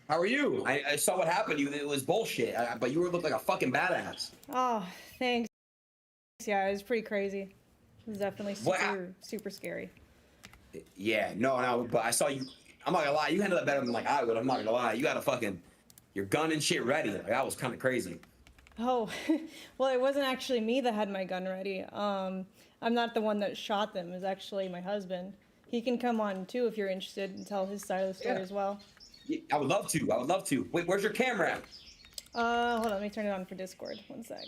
How are you? I saw what happened. It was bullshit. But you looked like a fucking badass. Oh, thanks. Yeah, it was pretty crazy. It was definitely What? super scary. Yeah, no. But I saw you. I'm not gonna lie. You handled that better than like I would. I'm not gonna lie. You got your gun and shit ready. Like that was kind of crazy. Oh, well, it wasn't actually me that had my gun ready. I'm not the one that shot them. It was actually my husband. He can come on too if you're interested and tell his side of the story as well. Yeah, I would love to. I would love to. Wait, where's your camera at? Hold on, let me turn it on for Discord. One sec.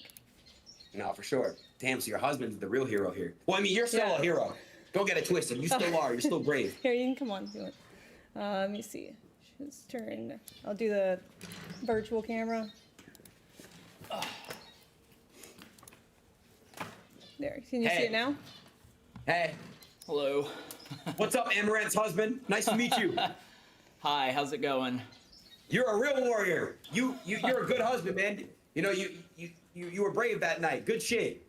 No, for sure. Damn, so your husband's the real hero here. Well, I mean, you're still Yeah. a hero. Don't get it twisted. You still are. You're still brave. Here, you can come on if you want. Let me see. Just turn. I'll do the virtual camera. There. Can you see it now? Hey. Hello. What's up, Amouranth's husband? Nice to meet you. Hi, how's it going? You're a real warrior. You're a good husband, man. You know, you were brave that night. Good shit.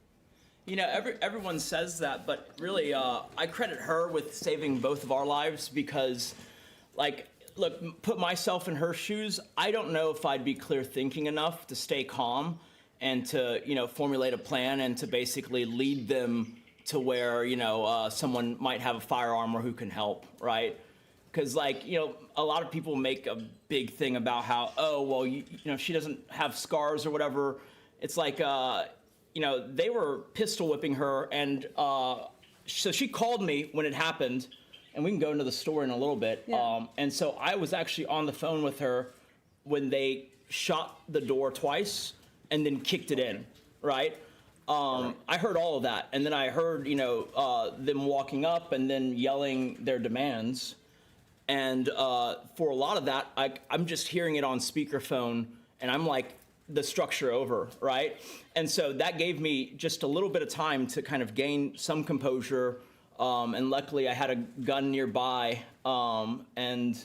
You know, everyone says that, but really, I credit her with saving both of our lives because, like, look, put myself in her shoes. I don't know if I'd be clear thinking enough to stay calm and to, formulate a plan and to basically lead them to where, someone might have a firearm or who can help, right? Because, like, a lot of people make a big thing about how, oh, well, she doesn't have scars or whatever. It's like, they were pistol whipping her, and so she called me when it happened, and we can go into the story in a little bit. Yeah. And so I was actually on the phone with her when they shot the door twice and then kicked it in, right? I heard all of that, and then I heard, them walking up and then yelling their demands. And for a lot of that, I'm just hearing it on speakerphone, and I'm like, the structure over, right? And so that gave me just a little bit of time to kind of gain some composure. And luckily, I had a gun nearby. And,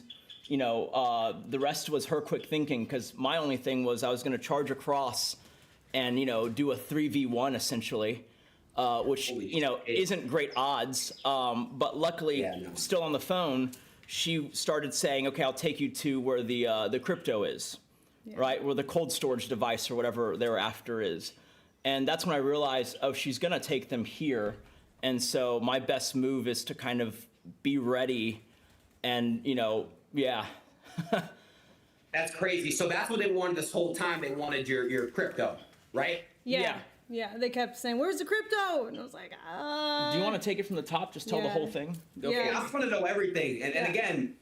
the rest was her quick thinking, because my only thing was I was going to charge across and, do a 3v1 essentially, which, isn't great odds. But luckily, still on the phone, she started saying, okay, I'll take you to where the crypto is, right? Where the cold storage device or whatever they were after is. And that's when I realized, oh, she's gonna take them here. And so my best move is to kind of be ready and, yeah. That's crazy. So that's what they wanted this whole time. They wanted your crypto, right? Yeah. They kept saying, "Where's the crypto?" And I was like, Do you want to take it from the top? Just tell the whole thing? Go I just want to know everything. And again,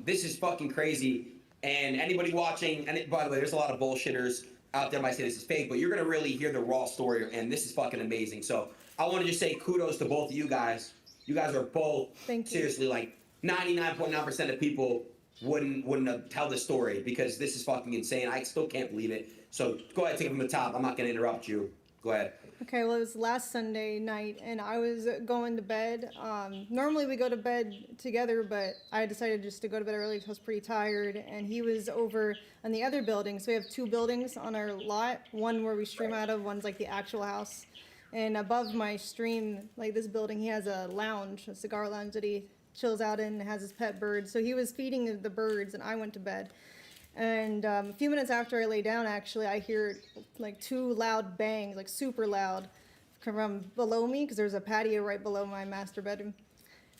this is fucking crazy. And anybody watching, and by the way, there's a lot of bullshitters out there might say this is fake, but you're going to really hear the raw story, and this is fucking amazing. So I want to just say kudos to both of you guys. You guys are both, seriously, like 99.9% of people wouldn't tell this story because this is fucking insane. I still can't believe it. So go ahead, take it from the top. I'm not going to interrupt you. Go ahead. Okay, well, it was last Sunday night, and I was going to bed. Normally we go to bed together, but I decided just to go to bed early because I was pretty tired, and he was over in the other building. So we have two buildings on our lot, one where we stream out of, one's like the actual house. And above my stream, like this building, he has a lounge, a cigar lounge that he chills out in and has his pet birds. So he was feeding the birds, and I went to bed. And a few minutes after I lay down, actually, I hear like two loud bangs, like super loud, from below me, because there's a patio right below my master bedroom.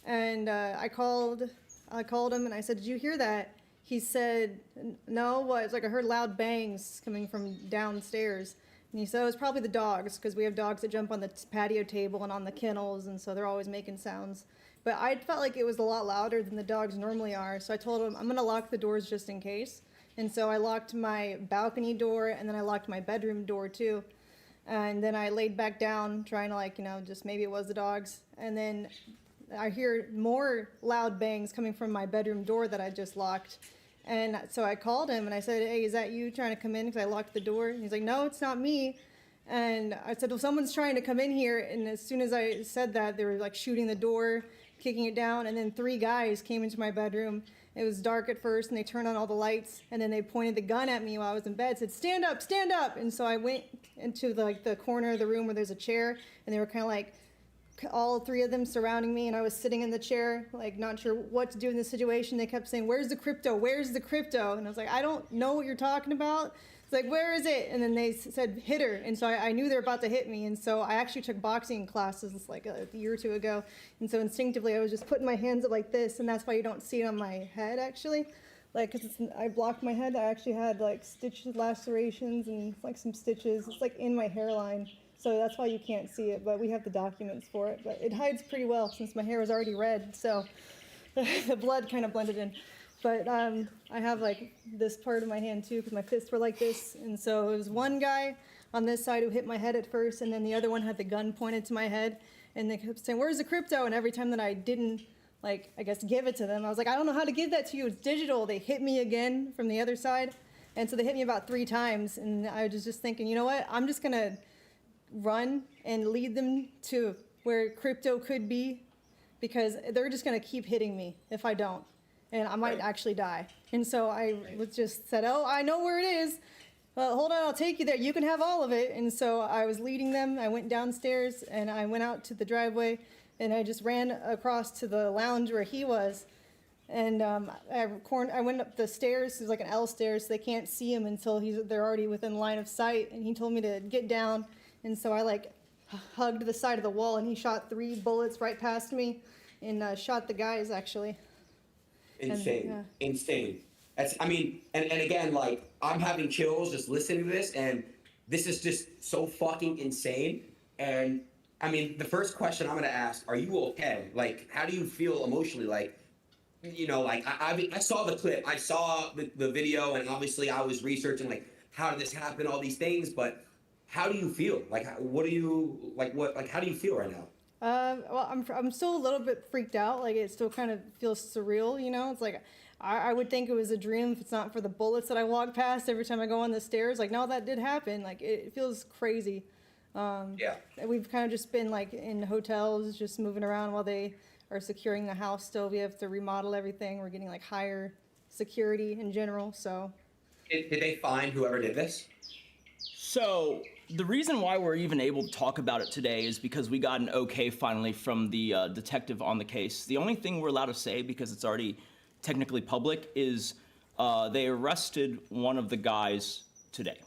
And I called him, and I said, "Did you hear that?" He said, "No, what?" It's like I heard loud bangs coming from downstairs. And he said, "Oh, it's probably the dogs, because we have dogs that jump on the patio table and on the kennels, and so they're always making sounds." But I felt like it was a lot louder than the dogs normally are, so I told him, "I'm going to lock the doors just in case." And so I locked my balcony door, and then I locked my bedroom door too. And then I laid back down, trying to just maybe it was the dogs. And then I hear more loud bangs coming from my bedroom door that I just locked. And so I called him, and I said, "Hey, is that you trying to come in? Because I locked the door." And he's like, "No, it's not me." And I said, "Well, someone's trying to come in here." And as soon as I said that, they were like shooting the door, kicking it down. And then three guys came into my bedroom. It was dark at first, and they turned on all the lights, and then they pointed the gun at me while I was in bed, said, stand up, stand up." And so I went into the corner of the room where there's a chair, and they were kind of like all three of them surrounding me, and I was sitting in the chair, like not sure what to do in this situation. They kept saying, "Where's the crypto? Where's the crypto?" And I was like, "I don't know what you're talking about." It's like, "Where is it?" And then they said, "Hit her." And so I knew they were about to hit me. And so I actually took boxing classes like a year or two ago. And so instinctively, I was just putting my hands up like this. And that's why you don't see it on my head, actually. Like, because I blocked my head. I actually had like stitches, lacerations, and like some stitches. It's like in my hairline. So that's why you can't see it. But we have the documents for it. But it hides pretty well since my hair was already red. So the blood kind of blended in. But I have like this part of my hand too, because my fists were like this. And so it was one guy on this side who hit my head at first, and then the other one had the gun pointed to my head. And they kept saying, "Where's the crypto?" And every time that I didn't, like, I guess, give it to them, I was like, "I don't know how to give that to you. It's digital." They hit me again from the other side. And so they hit me about 3 times. And I was just thinking, you know what? I'm just going to run and lead them to where crypto could be, because they're just going to keep hitting me if I don't. And I might actually die. And so I was just said, "Oh, I know where it is. Hold on, I'll take you there. You can have all of it." And so I was leading them. I went downstairs, and I went out to the driveway, and I just ran across to the lounge where he was. And I went up the stairs. There's like an L stairs, so they can't see him until they're already within line of sight. And he told me to get down. And so I like hugged the side of the wall, and he shot 3 bullets right past me and shot the guys, actually. Insane. Insane. That's, I mean, and again, like, I'm having chills just listening to this, and this is just so fucking insane. And I mean, the first question I'm gonna ask, are you okay? Like, how do you feel emotionally? Like, you know, like, I saw the clip, I saw the video, and obviously I was researching, like, how did this happen, all these things, but how do you feel? Like, what do you, like, how do you feel right now? Well, I'm still a little bit freaked out. Like, it still kind of feels surreal, you know? It's like, I would think it was a dream if it's not for the bullets that I walk past every time I go on the stairs. Like, no, that did happen. Like, it feels crazy. Yeah. We've kind of just been, like, in hotels, just moving around while they are securing the house still. We have to remodel everything. We're getting, like, higher security in general, so. Did they find whoever did this? So the reason why we're even able to talk about it today is because we got an okay finally from the detective on the case. The only thing we're allowed to say, because it's already technically public, is they arrested one of the guys today.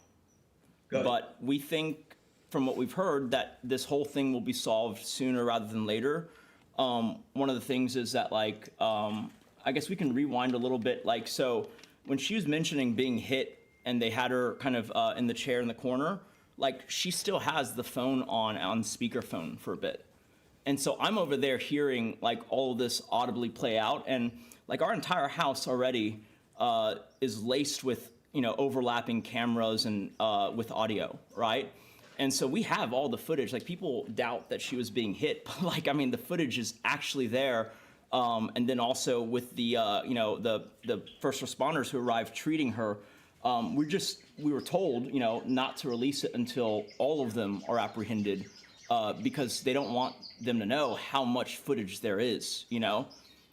Good. But we think, from what we've heard, that this whole thing will be solved sooner rather than later. One of the things is that, like, I guess we can rewind a little bit. Like, so when she was mentioning being hit and they had her kind of in the chair in the corner, like, she still has the phone on speakerphone for a bit. And so I'm over there hearing, like, all of this audibly play out. And, like, our entire house already is laced with, you know, overlapping cameras and with audio, right? And so we have all the footage. Like, people doubt that she was being hit, but, like, I mean, the footage is actually there. And then also with the, you know, the first responders who arrived treating her, we were told, you know, not to release it until all of them are apprehended, because they don't want them to know how much footage there is, you know?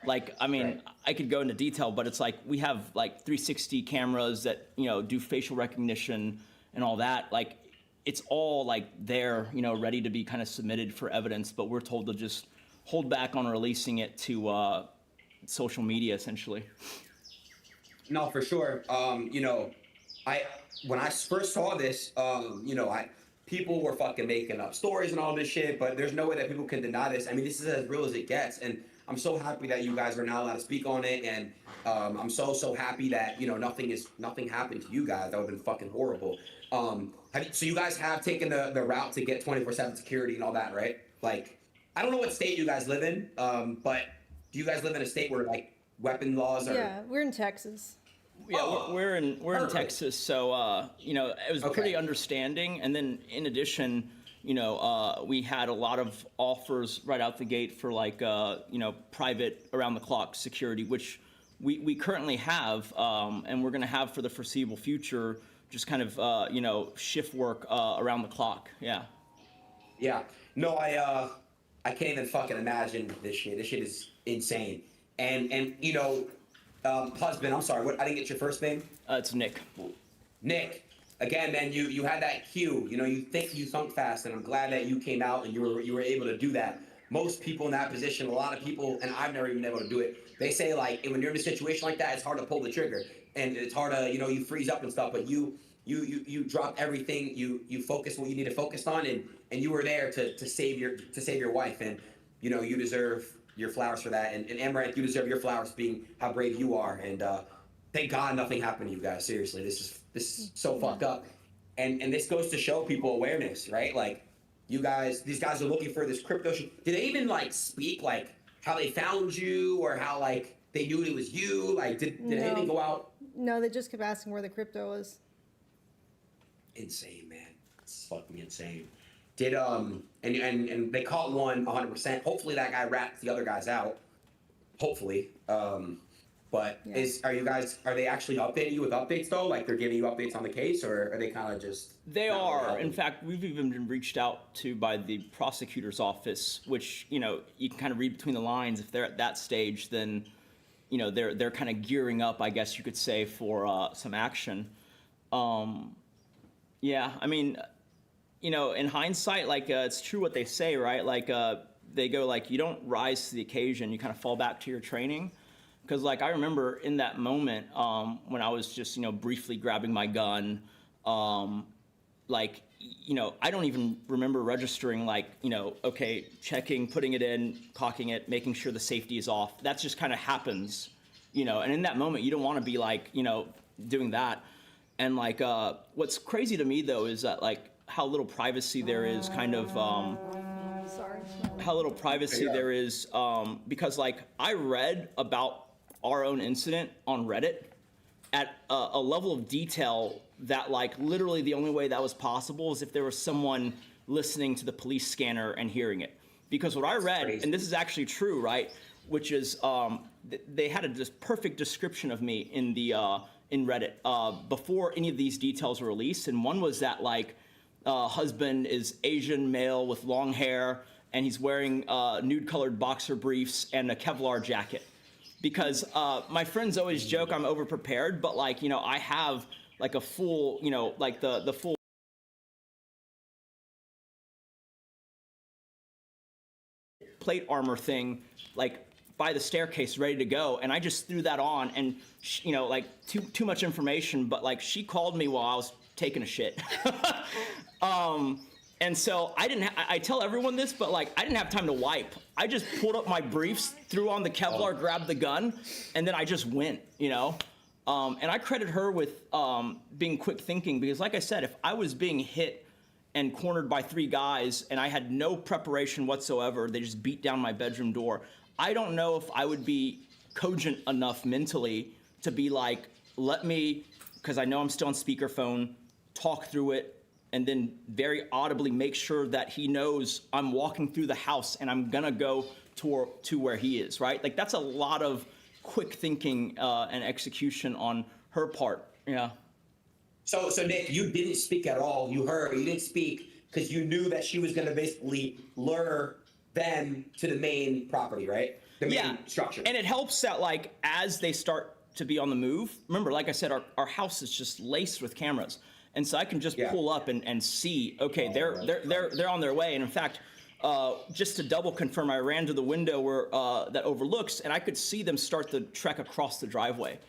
Like, I mean, right. I could go into detail, but it's like we have like 360 cameras that, you know, do facial recognition and all that. Like, it's all like there, you know, ready to be kind of submitted for evidence, but we're told to just hold back on releasing it to social media, essentially. No, for sure. You know, when I first saw this, you know, people were fucking making up stories and all this shit, but there's no way that people can deny this. I mean, this is as real as it gets, and I'm so happy that you guys are now allowed to speak on it, and I'm so happy that, you know, nothing happened to you guys. That would have been fucking horrible. So you guys have taken the route to get 24/7 security and all that, right? Like, I don't know what state you guys live in, but do you guys live in a state where, like, weapon laws are? Yeah, we're in Texas. Yeah, we're in Texas, so you know, it was pretty understanding. And then in addition, you know, we had a lot of offers right out the gate for, like, you know, private around the clock security, which we currently have, and we're going to have for the foreseeable future, just kind of you know, shift work around the clock. Yeah. Yeah. No, I can't even fucking imagine this shit. This shit is insane. And you know, husband, I'm sorry, I didn't get your first name? It's Nick. Nick, again, man, you had that cue. You know, you think you thunk fast, and I'm glad that you came out and you were able to do that. most people in that position, a lot of people, and I've never even been able to do it. They say like when you're in a situation like that, it's hard to pull the trigger, and it's hard to you freeze up and stuff. But you drop everything. You focus what you need to focus on, and you were there to save your wife, and you deserve your flowers for that. And Amouranth, you deserve your flowers being how brave you are. And thank God nothing happened to you guys. Seriously, this is so fucked up, and this goes to show people awareness, right? Like. These guys are looking for this crypto shit. Did they even like speak like how they found you or how like they knew it was you? Like did anything go out? No, they just kept asking where the crypto was. Insane, man. It's fucking insane. Did and they caught one 100%. Hopefully that guy rats the other guys out. Hopefully. But Yeah. Are they actually updating you with updates though? Like they're giving you updates on the case, or are they kind of just? They are. In fact, we've even been reached out to by the prosecutor's office, which you can kind of read between the lines. If they're at that stage, then they're kind of gearing up, I guess you could say, for some action. Yeah, I mean, in hindsight, like it's true what they say, right? Like they go like you don't rise to the occasion, you kind of fall back to your training. Because like I remember in that moment when I was just briefly grabbing my gun, like I don't even remember registering like okay, checking, putting it in, cocking it, making sure the safety is off. That just kind of happens, and in that moment you don't want to be like doing that. And like what's crazy to me though is that like how little privacy there is kind of Sorry. how little privacy there is because like I read about our own incident on Reddit at a level of detail that like literally the only way that was possible is if there was someone listening to the police scanner and hearing it. Because what I read, and this is actually true, right, which is they had a perfect description of me in the in Reddit before any of these details were released, and one was that like husband is Asian male with long hair and he's wearing nude colored boxer briefs and a Kevlar jacket. Because my friends always joke I'm overprepared, but like, I have like a full, like the full plate armor thing, like by the staircase ready to go. And I just threw that on and, like too much information, but like she called me while I was taking a shit. And so I tell everyone this, but like I didn't have time to wipe. I just pulled up my briefs, threw on the Kevlar, grabbed the gun, and then I just went, And I credit her with being quick thinking because like I said, if I was being hit and cornered by 3 guys and I had no preparation whatsoever, they just beat down my bedroom door, I don't know if I would be cogent enough mentally to be like, let me, because I know I'm still on speakerphone, talk through it, and then very audibly make sure that he knows I'm walking through the house and I'm gonna go to where he is, right? Like that's a lot of quick thinking and execution on her part, yeah. So Nick, you didn't speak at all. You didn't speak because you knew that she was gonna basically lure them to the main property, right? The main structure. And it helps that like as they start to be on the move, remember, like I said, our house is just laced with cameras. And so I can just pull up and see, okay, they're on their way. And in fact, just to double confirm, I ran to the window where that overlooks, and I could see them start the trek across the driveway.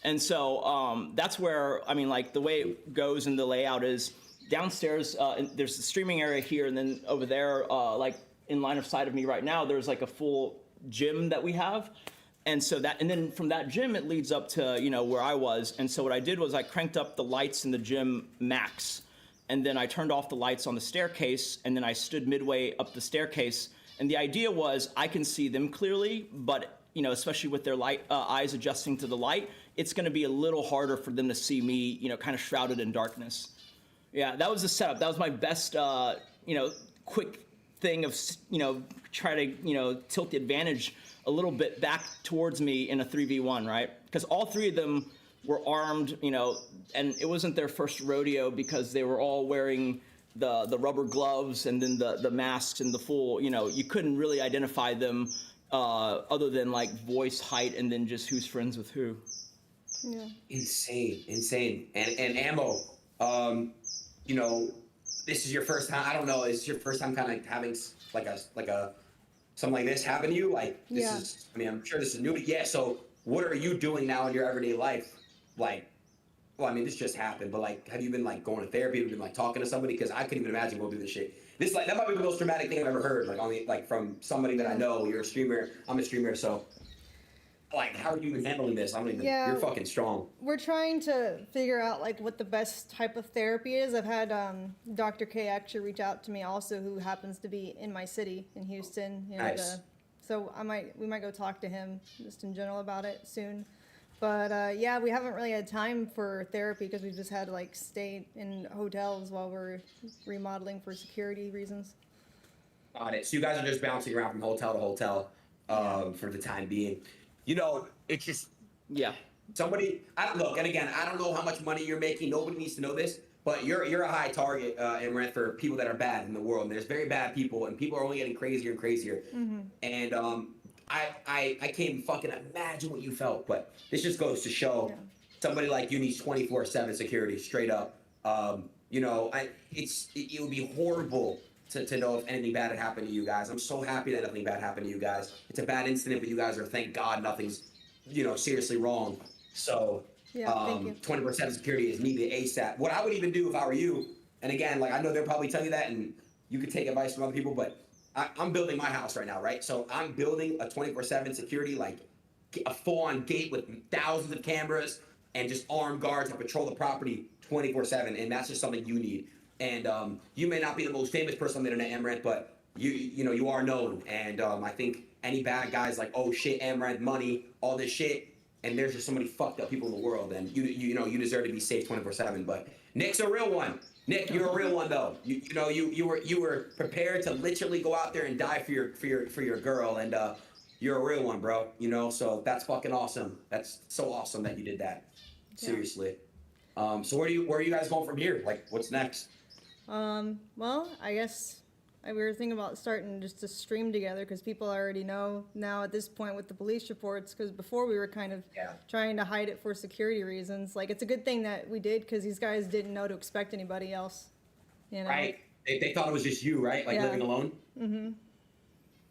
And so that's where, I mean, like the way it goes and the layout is downstairs, there's the streaming area here, and then over there, like in line of sight of me right now, there's like a full gym that we have. And so and then from that gym, it leads up to, where I was. And so what I did was I cranked up the lights in the gym max. And then I turned off the lights on the staircase. And then I stood midway up the staircase. And the idea was I can see them clearly, but, especially with their eyes adjusting to the light, it's going to be a little harder for them to see me, kind of shrouded in darkness. Yeah, that was the setup. That was my best, quick thing of, try to, tilt the advantage a little bit back towards me in a 3v1, right? Because all 3 of them were armed, and it wasn't their first rodeo because they were all wearing the rubber gloves and then the masks and the full, you couldn't really identify them other than like voice, height, and then just who's friends with who. Yeah. Insane. And Ammo, this is your first time, I don't know, is your first time kind of having like a something like this happen to you? Like, this Yeah. is, I mean, I'm sure this is new to you. Yeah, so what are you doing now in your everyday life? Like, well, I mean, this just happened, but like, have you been like going to therapy? Have you been like talking to somebody? Because I couldn't even imagine going through this shit. This like that might be the most dramatic thing I've ever heard. Like on the like from somebody that I know. You're a streamer. I'm a streamer. So like, how are you handling this? I don't even. Yeah. You're fucking strong. We're trying to figure out like what the best type of therapy is. I've had Dr. K actually reach out to me also, who happens to be in my city in Houston. You know, Nice. so we might go talk to him just in general about it soon. But yeah, we haven't really had time for therapy because we've just had to like stay in hotels while we're remodeling for security reasons. Got it. So you guys are just bouncing around from hotel to hotel for the time being. You know, it's just Yeah. somebody. Look, and again, I don't know how much money you're making. Nobody needs to know this, but you're a high target, Amouranth, for people that are bad in the world. And there's very bad people, and people are only getting crazier and crazier. And I can't even fucking imagine what you felt. But this just goes to show somebody like you needs 24/7 security, straight up. You know, it would be horrible to know if anything bad had happened to you guys. I'm so happy that nothing bad happened to you guys. It's a bad incident, but you guys are, thank God, nothing's, you know, seriously wrong. So, Yeah, thank you. 24/7 security is needed ASAP. What I would even do if I were you, and again, like I know they'll probably tell you that, and you could take advice from other people, but I'm building my house right now, right? So I'm building a 24/7 security, like a full-on gate with thousands of cameras and just armed guards that patrol the property 24/7, and that's just something you need. And you may not be the most famous person on the internet, Amouranth, but you know you are known. And I think any bad guys like, oh shit, Amouranth, money, all this shit, and there's just so many fucked up people in the world, and you know you deserve to be safe 24/7. But Nick's a real one. Nick, you're a real one though. You know you were prepared to literally go out there and die for your girl, and you're a real one, bro. You know, so that's fucking awesome. That's so awesome that you did that. Seriously. So where are you guys going from here? Like, what's next? Well, I guess we were thinking about starting just to stream together because people already know now at this point with the police reports. Because before we were kind of trying to hide it for security reasons. Like, it's a good thing that we did because these guys didn't know to expect anybody else. You know? Right? They thought it was just you, right? Like living alone. Mm-hmm.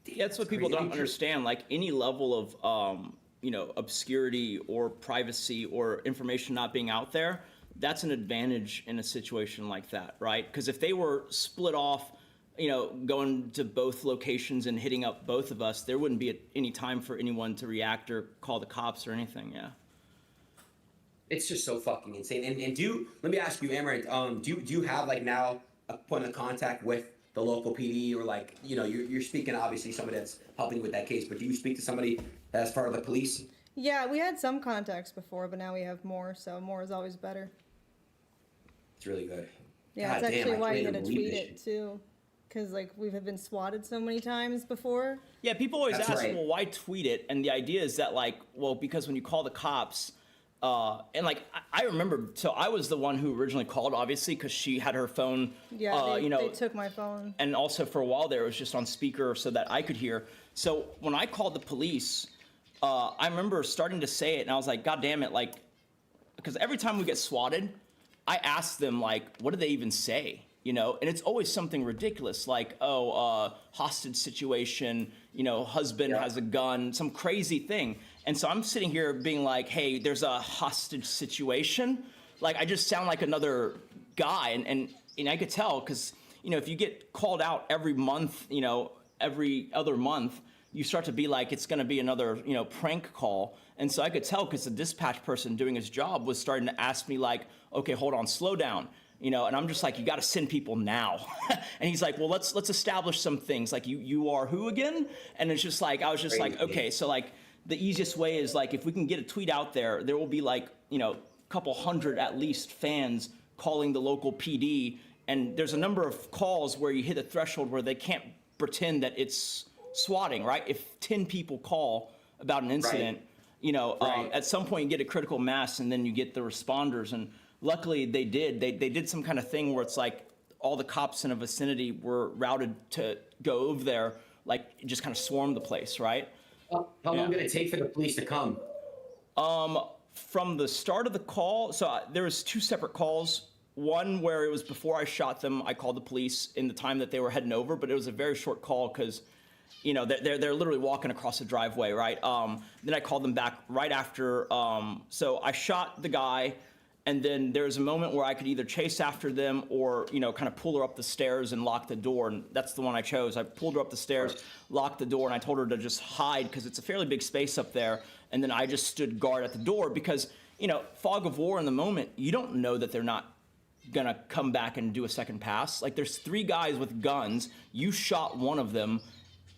Yeah, that's what people don't understand. Like any level of you know, obscurity or privacy or information not being out there, that's an advantage in a situation like that, right? Because if they were split off, you know, going to both locations and hitting up both of us, there wouldn't be any time for anyone to react or call the cops or anything. Yeah. It's just so fucking insane. And let me ask you, Amouranth, do you have like now a point of contact with the local PD, or like, you know, you're speaking obviously somebody that's helping with that case, but do you speak to somebody that's part of the police? Yeah, we had some contacts before, but now we have more, so more is always better. It's really good. Yeah, God it's damn, actually I why can't you even gotta believe tweet this it shit. too, because like we've been swatted so many times before. Yeah, people always That's ask, right. well, why tweet it? And the idea is that, like, well, because when you call the cops, and like, I remember, so I was the one who originally called, obviously, because she had her phone, Yeah, you know, they took my phone. and also for a while there, it was just on speaker so that I could hear. So when I called the police, I remember starting to say it, and I was like, God damn it, like, because every time we get swatted, I ask them, like, what do they even say? You know, and it's always something ridiculous, like, oh, hostage situation, you know, husband has a gun, some crazy thing. And so I'm sitting here being like, hey, there's a hostage situation. Like, I just sound like another guy. And I could tell because, you know, if you get called out every month, you know, every other month, you start to be like, it's going to be another, you know, prank call. And so I could tell because the dispatch person doing his job was starting to ask me like, okay, hold on, slow down. You know, and I'm just like, you got to send people now. And he's like, well, let's establish some things. Like, you are who again? And it's just like, I was just like, okay, so like the easiest way is like, if we can get a tweet out there, there will be like, you know, a couple hundred at least fans calling the local PD. And there's a number of calls where you hit a threshold where they can't pretend that it's swatting, right? If 10 people call about an incident, you know, at some point you get a critical mass and then you get the responders. And luckily they did. They did some kind of thing where it's like all the cops in a vicinity were routed to go over there, like just kind of swarm the place, right? How long did it take for the police to come? From the start of the call, so there was two separate calls. One where it was before I shot them, I called the police in the time that they were heading over, but it was a very short call because you know, they're literally walking across the driveway, right? Then I called them back right after. So I shot the guy, and then there's a moment where I could either chase after them or, you know, kind of pull her up the stairs and lock the door. And that's the one I chose. I pulled her up the stairs, locked the door, and I told her to just hide because it's a fairly big space up there. And then I just stood guard at the door because, you know, fog of war in the moment, you don't know that they're not gonna come back and do a second pass. Like, there's 3 guys with guns. You shot one of them.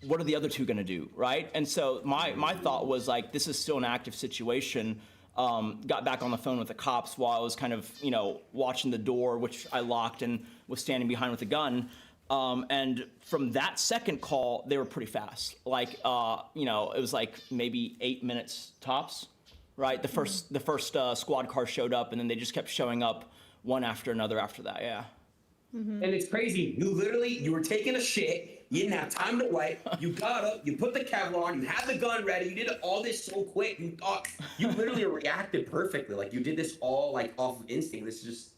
What are the other 2 gonna do, right? And so my thought was, like, this is still an active situation. Got back on the phone with the cops while I was kind of, you know, watching the door, which I locked and was standing behind with a gun. And from that second call, they were pretty fast. Like, you know, it was like maybe 8 minutes tops, right? The first squad car showed up, and then they just kept showing up one after another after that. Yeah. And it's crazy. You were taking a shit. You didn't have time to wipe. You got up. You put the Kevlar on. You had the gun ready. You did all this so quick. You literally reacted perfectly. Like, you did this all like off of instinct. This is just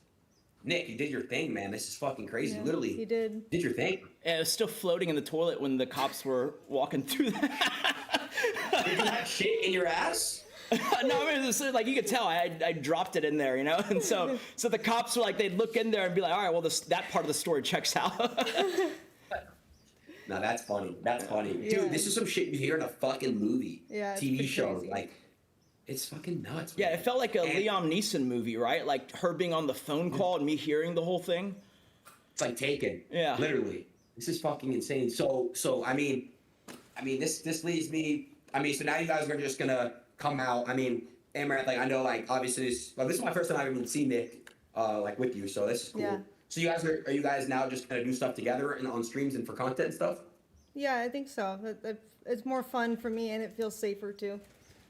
Nick. You did your thing, man. This is fucking crazy. Yeah, Literally, he did your thing. And it was still floating in the toilet when the cops were walking through that. Did you have shit in your ass? No, I mean, it's like, you could tell I dropped it in there, you know? And so the cops were like, they'd look in there and be like, all right, well, that part of the story checks out. No, that's funny. That's funny. Yeah. Dude, this is some shit you hear in a fucking movie. Yeah, it's TV pretty show. crazy. Like, it's fucking nuts, Yeah, man. it felt like a Liam Neeson movie, right? Like her being on the phone call and me hearing the whole thing. It's like Taken. Yeah. Literally. This is fucking insane. So I mean, this leads me. I mean, so now you guys are just gonna come out. I mean, Amouranth, like, I know, like, obviously this is my first time I've even seen Nick, like, with you. So this is cool. Yeah. So are you guys now just gonna do stuff together and on streams and for content and stuff? Yeah, I think so. It's more fun for me, and it feels safer too.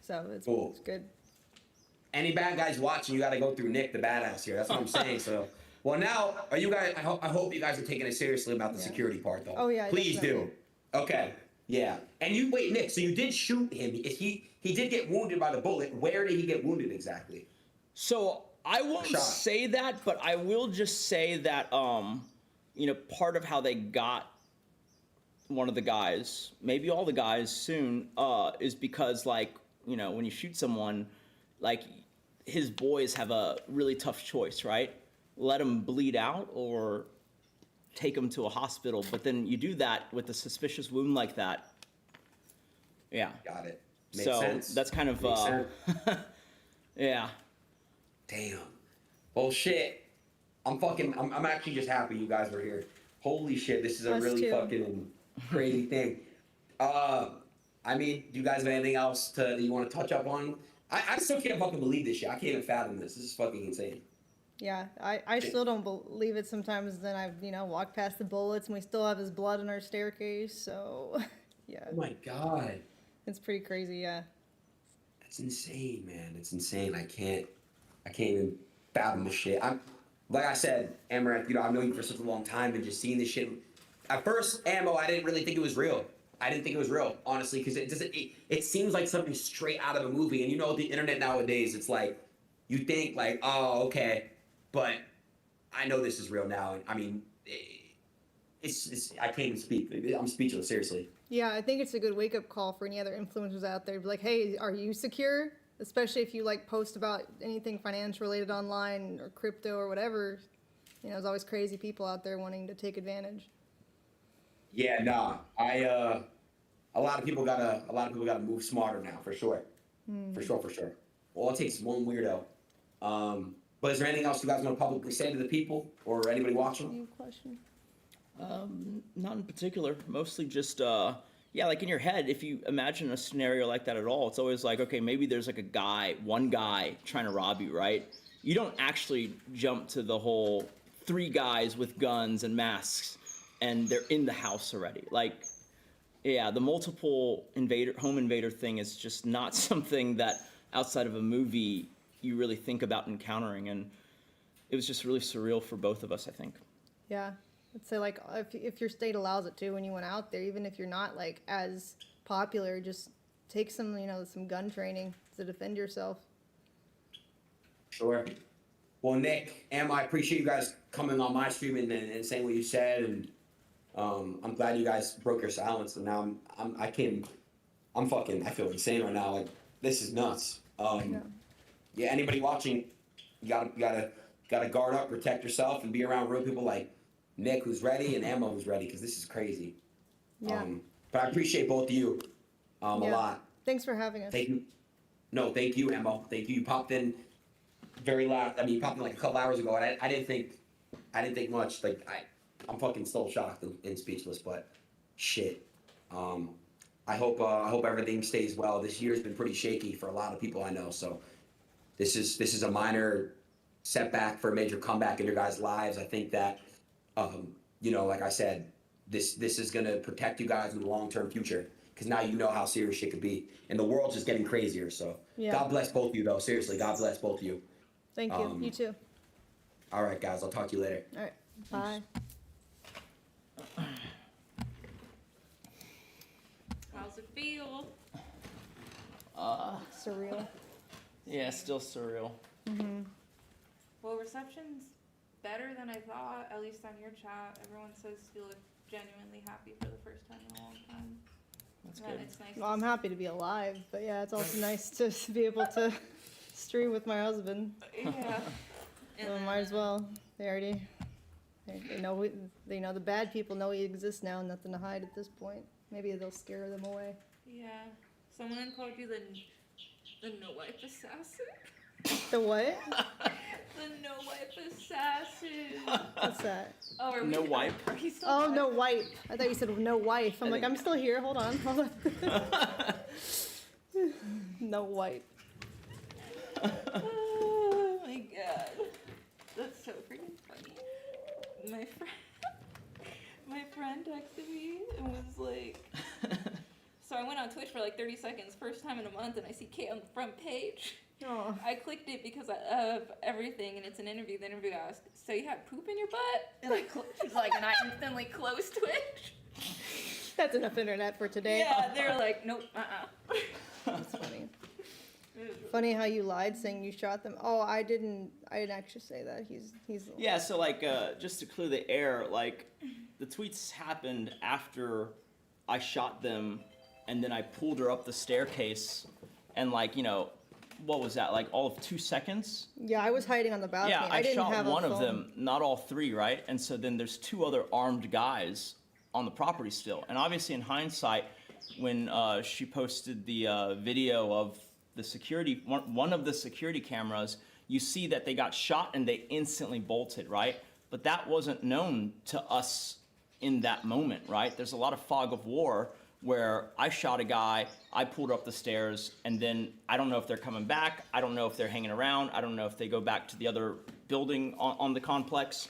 So Cool. it's good. Any bad guys watching, you got to go through Nick, the badass here. That's what I'm saying. So, well, now, are you guys? I hope you guys are taking it seriously about the security part, though. Oh, yeah, Please definitely. do. Okay. Yeah. And you wait, Nick. So you did shoot him. He did get wounded by the bullet. Where did he get wounded exactly? So I won't Shot. say that, but I will just say that, you know, part of how they got one of the guys, maybe all the guys soon, is because, like, you know, when you shoot someone, like, his boys have a really tough choice, right? Let him bleed out or take him to a hospital. But then you do that with a suspicious wound like that. Yeah. Got it. Makes So sense. that's kind of, Makes sense. yeah. Damn. Well, shit. I'm actually just happy you guys were here. Holy shit, this is a Us really too. fucking crazy thing. I mean, do you guys have anything else that you want to touch up on? I still can't fucking believe this shit. I can't even fathom this. This is fucking insane. Yeah, I still don't believe it sometimes. Then I've, you know, walked past the bullets and we still have his blood on our staircase. So, yeah, Oh my god. it's pretty crazy. Yeah. That's insane, man. It's insane. I can't even fathom this shit. Like I said, Amouranth, you know, I've known you for such a long time and just seeing this shit. At first, I didn't really think it was real. I didn't think it was real, honestly, because it seems like something straight out of a movie. And you know, the internet nowadays, it's like, you think like, oh, okay, but I know this is real now. I mean, it's I can't even speak. I'm speechless, seriously. Yeah, I think it's a good wake up call for any other influencers out there. Be like, hey, are you secure? Especially if you like post about anything finance related online or crypto or whatever. You know, there's always crazy people out there wanting to take advantage. Yeah, nah. A lot of people gotta move smarter now, for sure. For sure. All it takes is one weirdo. But is there anything else you guys want to publicly say to the people or anybody watching? Any question? Not in particular. Mostly just, yeah, like in your head, if you imagine a scenario like that at all, it's always like, okay, maybe there's like one guy trying to rob you, right? You don't actually jump to the whole 3 guys with guns and masks and they're in the house already. Like, yeah, the multiple home invader thing is just not something that outside of a movie you really think about encountering. And it was just really surreal for both of us, I think. Yeah. I'd say, like, if your state allows it to, when you went out there, even if you're not, like, as popular, just take some, you know, some gun training to defend yourself. Sure. Well, Nick, I appreciate you guys coming on my stream and saying what you said. And I'm glad you guys broke your silence, and now I feel insane right now. Like, this is nuts. Yeah, anybody watching, you gotta guard up, protect yourself, and be around real people like Nick, who's ready, and Emma, who's ready, because this is crazy. Yeah. But I appreciate both of you a lot. Thanks for having us. Thank you. No, thank you, Emma. Thank you. You popped in very loud. I mean, you popped in like a couple hours ago, and I didn't think much. Like, I'm fucking still shocked and speechless. But shit. I hope everything stays well. This year's been pretty shaky for a lot of people I know. So this is a minor setback for a major comeback in your guys' lives. I think that, like I said, this is gonna protect you guys in the long-term future, because now you know how serious shit could be, and the world's just getting crazier. So God bless both of you, though. Seriously, God bless both of you. Thank you. You too. All right, guys. I'll talk to you later. All right. Bye. How's it feel? Surreal. Yeah, still surreal. Well, reception's better than I thought, at least on your chat. Everyone says you look genuinely happy for the first time in a long time. That's And good. It's nice. Well, I'm happy to be alive, but yeah, it's also nice to be able to stream with my husband. Yeah. And So then, might as well. They know the bad people know we exist now, and nothing to hide at this point. Maybe they'll scare them away. Yeah. Someone called you the no-wife assassin. The what? The no-wife assassin. What's that? Oh, are we, No wipe? Are you still Oh, alive? no wipe. I thought you said no wife. I'm I like, think- I'm still here. Hold on. No wipe. Oh my god. That's so freaking funny. My friend texted me and was like, so I went on Twitch for like 30 seconds, first time in a month, and I see Kate on the front page. Oh. I clicked it because of everything, and it's an interview. The interview asked, so you had poop in your butt? And she's like, and I instantly closed Twitch. That's enough internet for today. Yeah, they're like, nope, That's funny. Funny how you lied saying you shot them. Oh, I didn't actually say that. He's Yeah, so like, just to clear the air, like, the tweets happened after I shot them, and then I pulled her up the staircase, and like, what was that, like all of 2 seconds? Yeah, I was hiding on the balcony. Yeah, I didn't shot have one a of phone. them, not all three, right? And so then there's 2 other armed guys on the property still. And obviously in hindsight, when she posted the video of the security, one of the security cameras, you see that they got shot and they instantly bolted, right? But that wasn't known to us in that moment, right? There's a lot of fog of war where I shot a guy, I pulled up the stairs, and then I don't know if they're coming back, I don't know if they're hanging around, I don't know if they go back to the other building on the complex.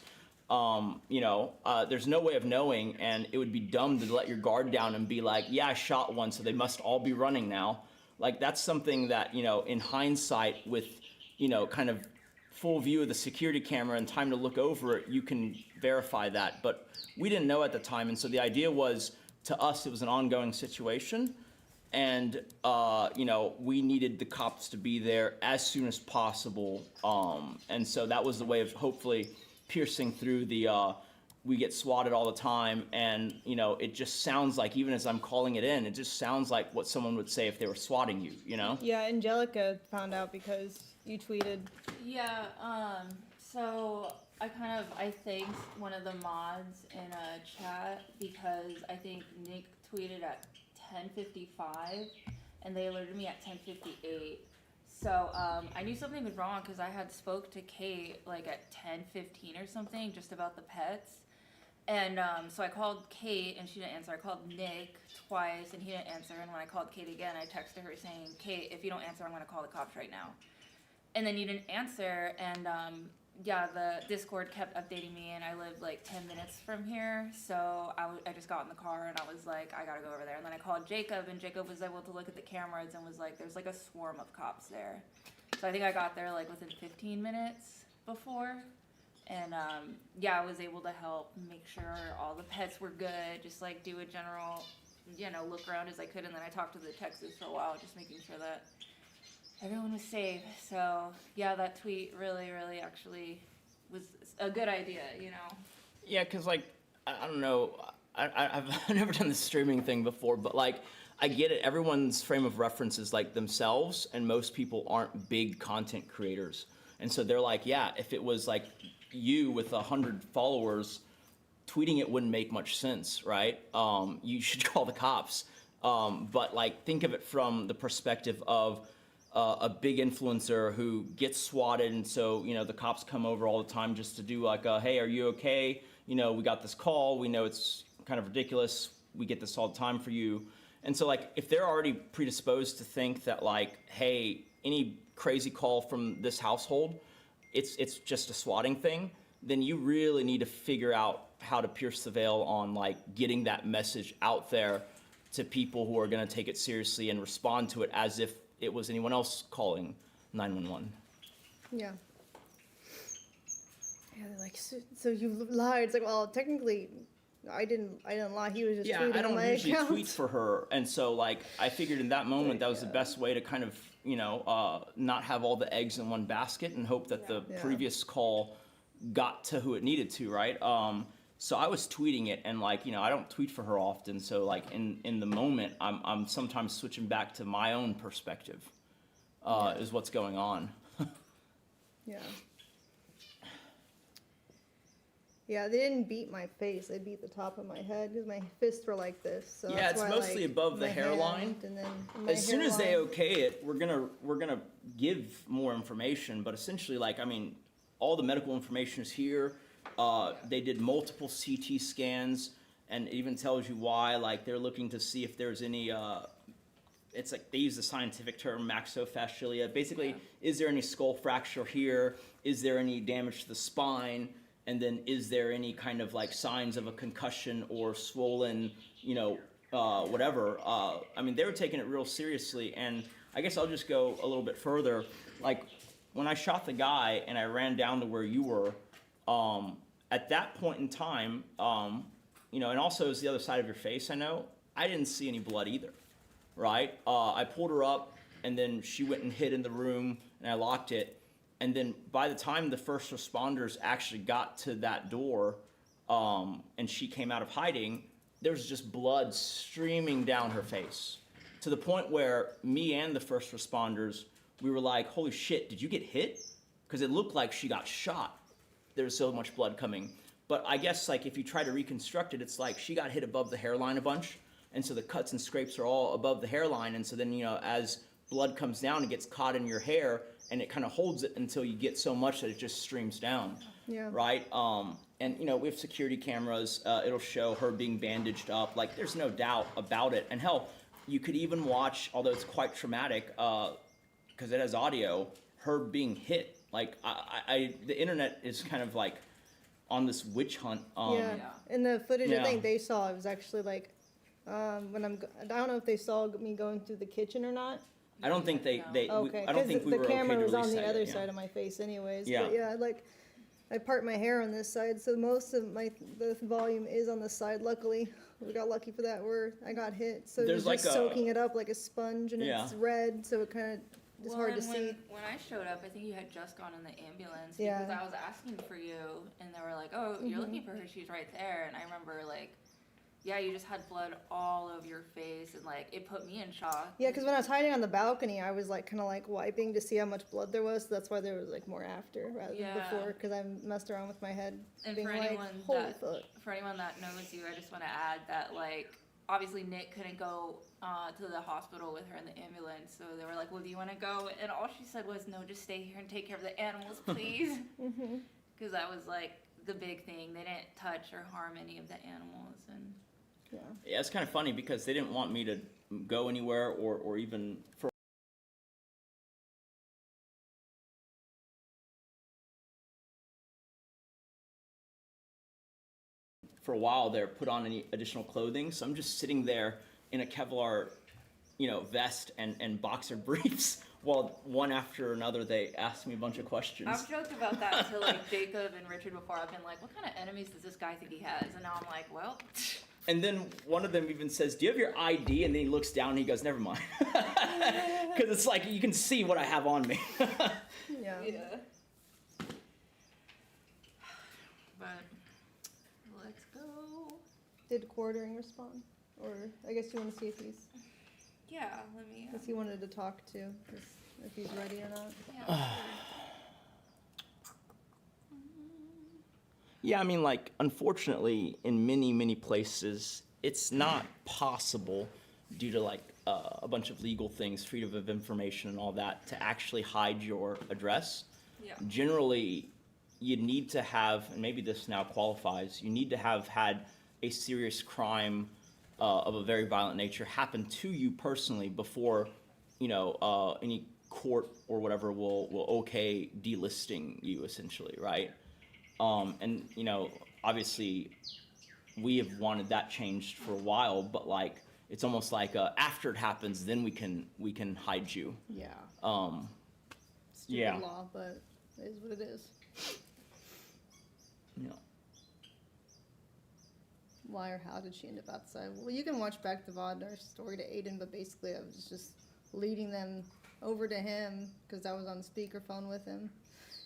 There's no way of knowing, and it would be dumb to let your guard down and be like, yeah, I shot one, so they must all be running now. Like, that's something that, in hindsight with, kind of full view of the security camera and time to look over it, you can verify that. But we didn't know at the time, and so the idea was, to us, it was an ongoing situation, and we needed the cops to be there as soon as possible, and so that was the way of hopefully piercing through the we get swatted all the time, and it just sounds like, even as I'm calling it in, it just sounds like what someone would say if they were swatting you, Yeah, Angelica found out because you tweeted. Yeah, so I thanked one of the mods in a chat because I think Nick tweeted at 10:55 and they alerted me at 10:58. So I knew something was wrong because I had spoke to Kate like at 10:15 or something just about the pets. And so I called Kate and she didn't answer. I called Nick twice and he didn't answer. And when I called Kate again, I texted her saying, Kate, if you don't answer, I'm going to call the cops right now. And then you didn't answer, and the Discord kept updating me, and I lived like 10 minutes from here, so I just got in the car, and I was like, I gotta go over there. And then I called Jacob, and Jacob was able to look at the cameras and was like, there's like a swarm of cops there. So I think I got there like within 15 minutes before, and I was able to help make sure all the pets were good, just like do a general, look around as I could, and then I talked to the Texas for a while, just making sure that everyone was safe. So yeah, that tweet really, really actually was a good idea, Yeah, because like, I don't know, I've never done the streaming thing before, but like I get it. Everyone's frame of reference is like themselves, and most people aren't big content creators, and so they're like, yeah, if it was like you with 100 followers, tweeting it wouldn't make much sense, right? You should call the cops. But like think of it from the perspective of a big influencer who gets swatted, and so the cops come over all the time just to do like hey, are you okay? We got this call, we know it's kind of ridiculous, we get this all the time for you. And so like if they're already predisposed to think that like, hey, any crazy call from this household, it's just a swatting thing, then you really need to figure out how to pierce the veil on like getting that message out there to people who are going to take it seriously and respond to it as if it was anyone else calling 911. Yeah. Yeah, they're like, so you lied. It's like, well, technically, I didn't lie. He was just tweeting I don't on my usually account. tweet for her, and so like I figured in that moment that was the best way to kind of not have all the eggs in one basket and hope that the previous call got to who it needed to, right? So I was tweeting it, and like I don't tweet for her often, so like in the moment I'm sometimes switching back to my own perspective is what's going on. Yeah. Yeah, they didn't beat my face. They beat the top of my head because my fists were like this. So Yeah, that's it's why, mostly like, above the my hairline. hand and then my As soon as they hairline. okay it, we're gonna give more information, but essentially like all the medical information is here. They did multiple CT scans, and it even tells you why. Like they're looking to see if there's any. It's like they use the scientific term maxillofacial. Basically, is there any skull fracture here? Is there any damage to the spine? And then is there any kind of like signs of a concussion or swollen, whatever. They were taking it real seriously, and I guess I'll just go a little bit further. Like when I shot the guy and I ran down to where you were, at that point in time, and also it was the other side of your face, I didn't see any blood either, right? I pulled her up, and then she went and hid in the room, and I locked it. And then by the time the first responders actually got to that door, and she came out of hiding, there was just blood streaming down her face, to the point where me and the first responders, we were like, holy shit, did you get hit? Because it looked like she got shot. There was so much blood coming. But I guess like if you try to reconstruct it, it's like she got hit above the hairline a bunch, and so the cuts and scrapes are all above the hairline, and so then as blood comes down, it gets caught in your hair, and it kind of holds it until you get so much that it just streams down. Yeah. Right? And we have security cameras. It'll show her being bandaged up. Like there's no doubt about it. And hell, you could even watch, although it's quite traumatic, because it has audio, her being hit. Like the internet is kind of like on this witch hunt. In the footage I Yeah. think they saw, it was actually like I don't know if they saw me going through the kitchen or not. I don't think they Okay, I don't think we the were okay camera to was on release the that other yet, side of my face anyways. Yeah. But yeah, like I part my hair on this side, so most of the volume is on the side. Luckily, we got lucky for that. Where I got hit, so There's it's like just a- soaking it up like a sponge, and Yeah. it's red, so it kind of it's hard to and see. when I showed up, I think you had just gone in the ambulance Yeah. because I was asking for you, and they were like, "Oh, you're looking for her? She's right there." And I remember like, yeah, you just had blood all over your face, and like it put me in shock. Yeah, because when I was hiding on the balcony, I was like kind of like wiping to see how much blood there was. So that's why there was like more after rather than Yeah. before, because I messed around with my head, And being for like, anyone holy that fuck. for anyone that knows you, I just want to add that like obviously Nick couldn't go to the hospital with her in the ambulance, so they were like, "Well, do you want to go?" And all she said was, "No, just stay here and take care of the animals, please." Because that was like the big thing. They didn't touch or harm any of the animals, and Yeah. Yeah, it's kind of funny because they didn't want me to go anywhere or even for a while there put on any additional clothing. So I'm just sitting there in a Kevlar, vest and boxer briefs while one after another they ask me a bunch of questions. I've joked about that to like Jacob and Richard before. I've been like, "What kind of enemies does this guy think he has?" And now I'm like, "Well." And then one of them even says, "Do you have your ID?" And then he looks down and he goes, "Never mind." Because it's like, you can see what I have on me. Yeah. But let's go. Did Quartering respond? Or I guess you want to see if Yeah, let me. he wanted to talk to, if he's ready or not. Yeah, Yeah, I mean, like, unfortunately, in many, many places, it's not possible due to, like, a bunch of legal things, freedom of information and all that, to actually hide your address. yeah. Generally, you need to have, and maybe this now qualifies, you need to have had a serious crime of a very violent nature happen to you personally before, any court or whatever will okay delisting you, essentially, right? And obviously, we have wanted that changed for a while, but like it's almost like after it happens, then we can hide you. Yeah. Stupid Yeah. law, but it is what it is. Yeah. Why or how did she end up outside? Well, you can watch back the VOD, our story to Aiden, but basically I was just leading them over to him because I was on speakerphone with him.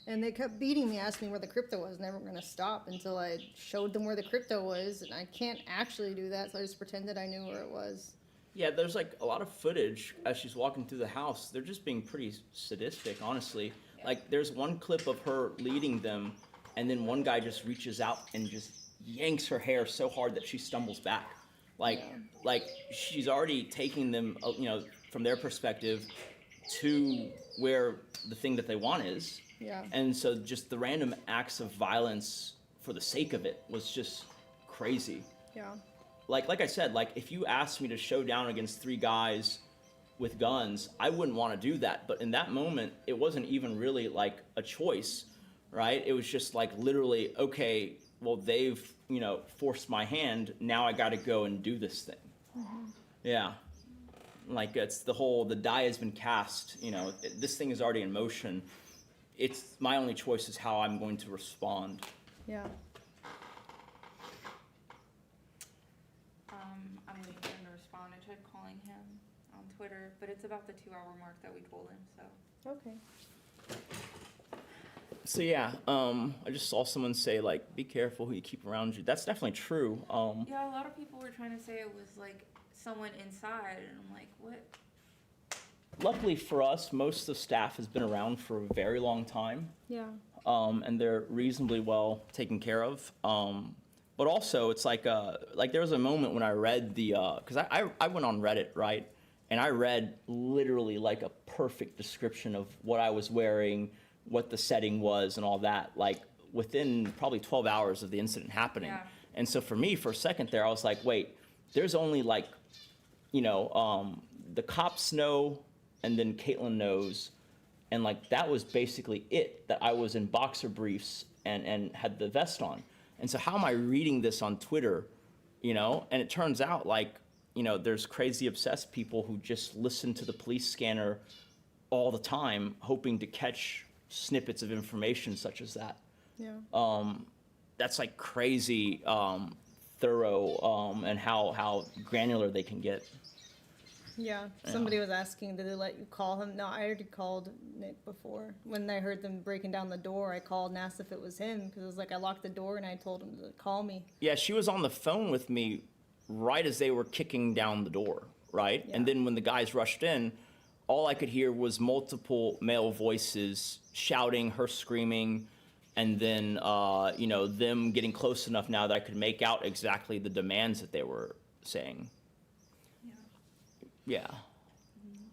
And they kept beating me, asking me where the crypto was, and they weren't going to stop until I showed them where the crypto was. And I can't actually do that, so I just pretended I knew where it was. Yeah, there's like a lot of footage as she's walking through the house. They're just being pretty sadistic, honestly. Like there's one clip of her leading them, and then one guy just reaches out and just yanks her hair so hard that she stumbles back. Like she's already taking them, from their perspective, to where the thing that they want is. Yeah. And so just the random acts of violence for the sake of it was just crazy. Yeah. Like I said, like if you asked me to show down against 3 guys with guns, I wouldn't want to do that. But in that moment, it wasn't even really like a choice, right? It was just like literally, okay, well, they've, forced my hand. Now I got to go and do this thing. Mm-hmm. Yeah. Like it's the die has been cast, this thing is already in motion. It's my only choice is how I'm going to respond. Yeah. I'm waiting for him to respond. I tried calling him on Twitter, but it's about the 2-hour mark that we told him, so. Okay. So yeah, I just saw someone say like, be careful who you keep around you. That's definitely true. Yeah, a lot of people were trying to say it was like someone inside, and I'm like, what? Luckily for us, most of the staff has been around for a very long time. Yeah. And they're reasonably well taken care of. But also, it's like there was a moment when I read because I went on Reddit, right? And I read literally like a perfect description of what I was wearing, what the setting was, and all that, like within probably 12 hours of the incident happening. Yeah. And so for me, for a second there, I was like, wait, there's only like, the cops know, and then Caitlin knows. And like that was basically it, that I was in boxer briefs and had the vest on. And so how am I reading this on Twitter, And it turns out like, there's crazy obsessed people who just listen to the police scanner all the time, hoping to catch snippets of information such as that. Yeah. That's like crazy thorough and how granular they can get. Yeah. Somebody was asking, did they let you call him? No, I already called Nick before. When I heard them breaking down the door, I called and asked if it was him, because it was like I locked the door and I told him to call me. Yeah, she was on the phone with me right as they were kicking down the door, right? Yeah. And then when the guys rushed in, all I could hear was multiple male voices shouting, her screaming, and then, them getting close enough now that I could make out exactly the demands that they were saying. Yeah. Yeah.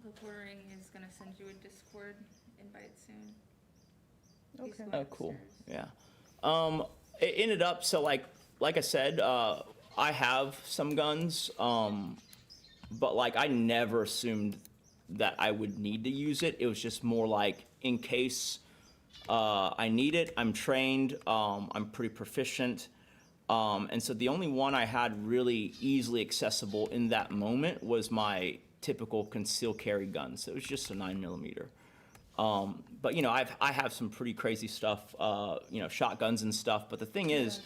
The Quartering is gonna send you a Discord invite soon. He's Okay. going Oh, cool. upstairs. Yeah. It ended up, so like I said, I have some guns, but like I never assumed that I would need to use it. It was just more like in case I need it. I'm trained. I'm pretty proficient. And so the only one I had really easily accessible in that moment was my typical concealed carry gun. So it was just a 9mm. But I have some pretty crazy stuff, shotguns and stuff. But the thing is,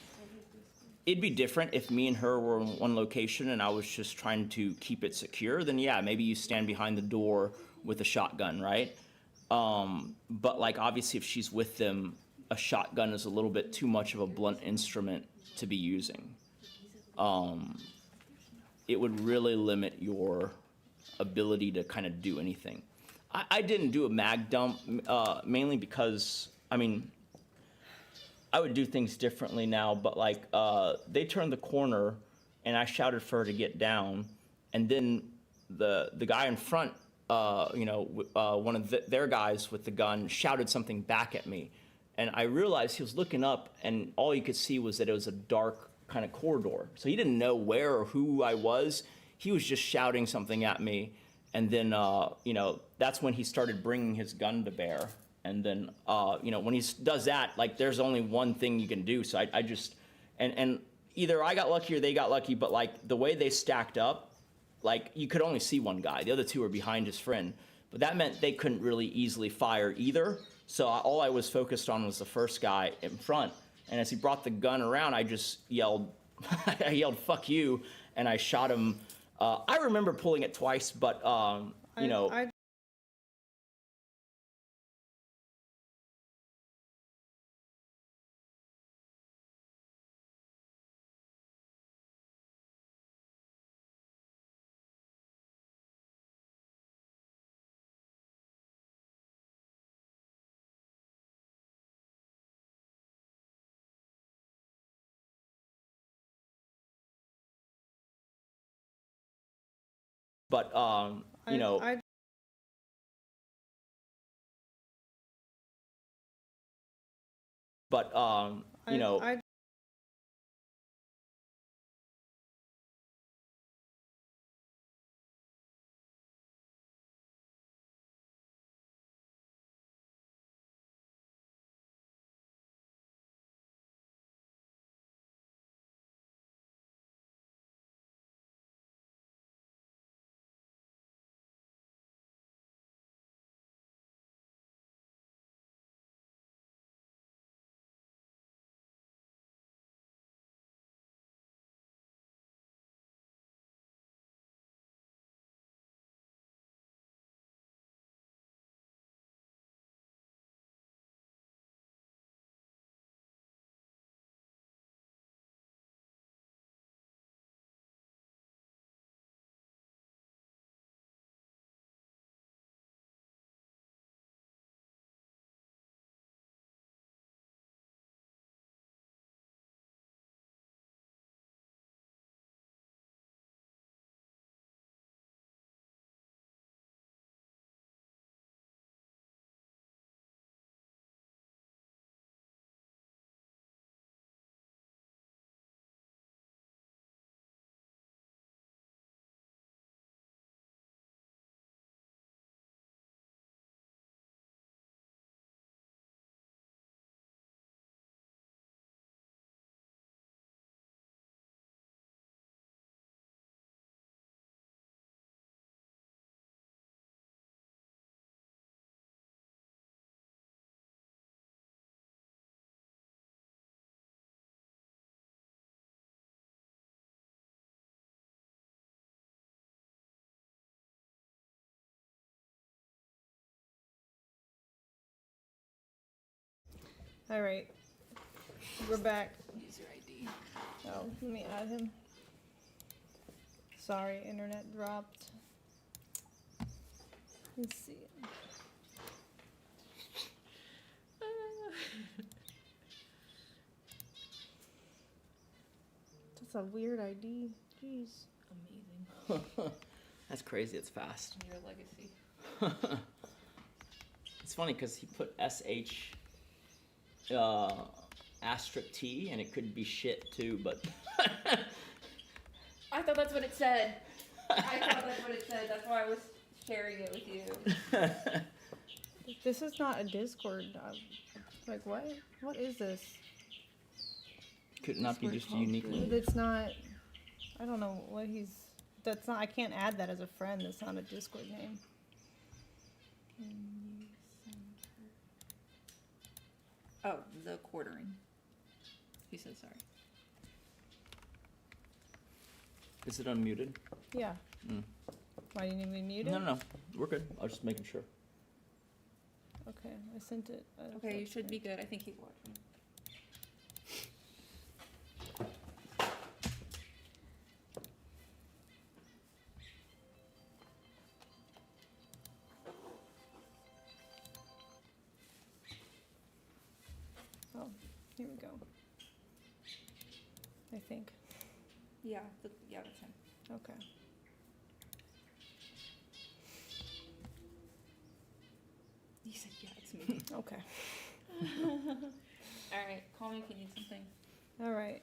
it'd be different if me and her were in one location and I was just trying to keep it secure. Then yeah, maybe you stand behind the door with a shotgun, right? But like obviously if she's with them, a shotgun is a little bit too much of a blunt instrument to be using. it would really limit your ability to kind of do anything. I didn't do a mag dump mainly because, I mean, I would do things differently now, but like they turned the corner and I shouted for her to get down, and then the guy in front, one of their guys with the gun shouted something back at me, and I realized he was looking up, and all you could see was that it was a dark kind of corridor. So he didn't know where or who I was. He was just shouting something at me, and then that's when he started bringing his gun to bear. And then when he does that, like there's only one thing you can do. So I just and either I got lucky or they got lucky, but like the way they stacked up, like you could only see one guy. The other two were behind his friend, but that meant they couldn't really easily fire either. So all I was focused on was the first guy in front. And as he brought the gun around, I just yelled, I yelled, "Fuck you!" and I shot him. I remember pulling it twice, but All right, we're back. User ID. Oh, let me add him. Sorry, internet dropped. Let's see. That's a weird ID. Jeez. Amazing. that's crazy. It's fast. Your legacy. It's funny because he put SH asterisk T, and it could be shit too, but I thought that's what it said. I thought that's what it said. That's why I was sharing it with you. This is not a Discord. Like, what? What is this? could it not be just a unique link? It's not. I don't know what he's. That's not. I can't add that as a friend. That's not a Discord name. Can you send her? Oh, the quartering. He said sorry. Is it unmuted? Yeah. Mm. Why do you need me muted? No, we're good. I was just making sure. Okay, I sent it. Okay, you should be good. I think he's watching. Here we go. I think. Yeah, that's him. Okay. He said, yeah, it's me. Okay. All right, call me if you need something. All right.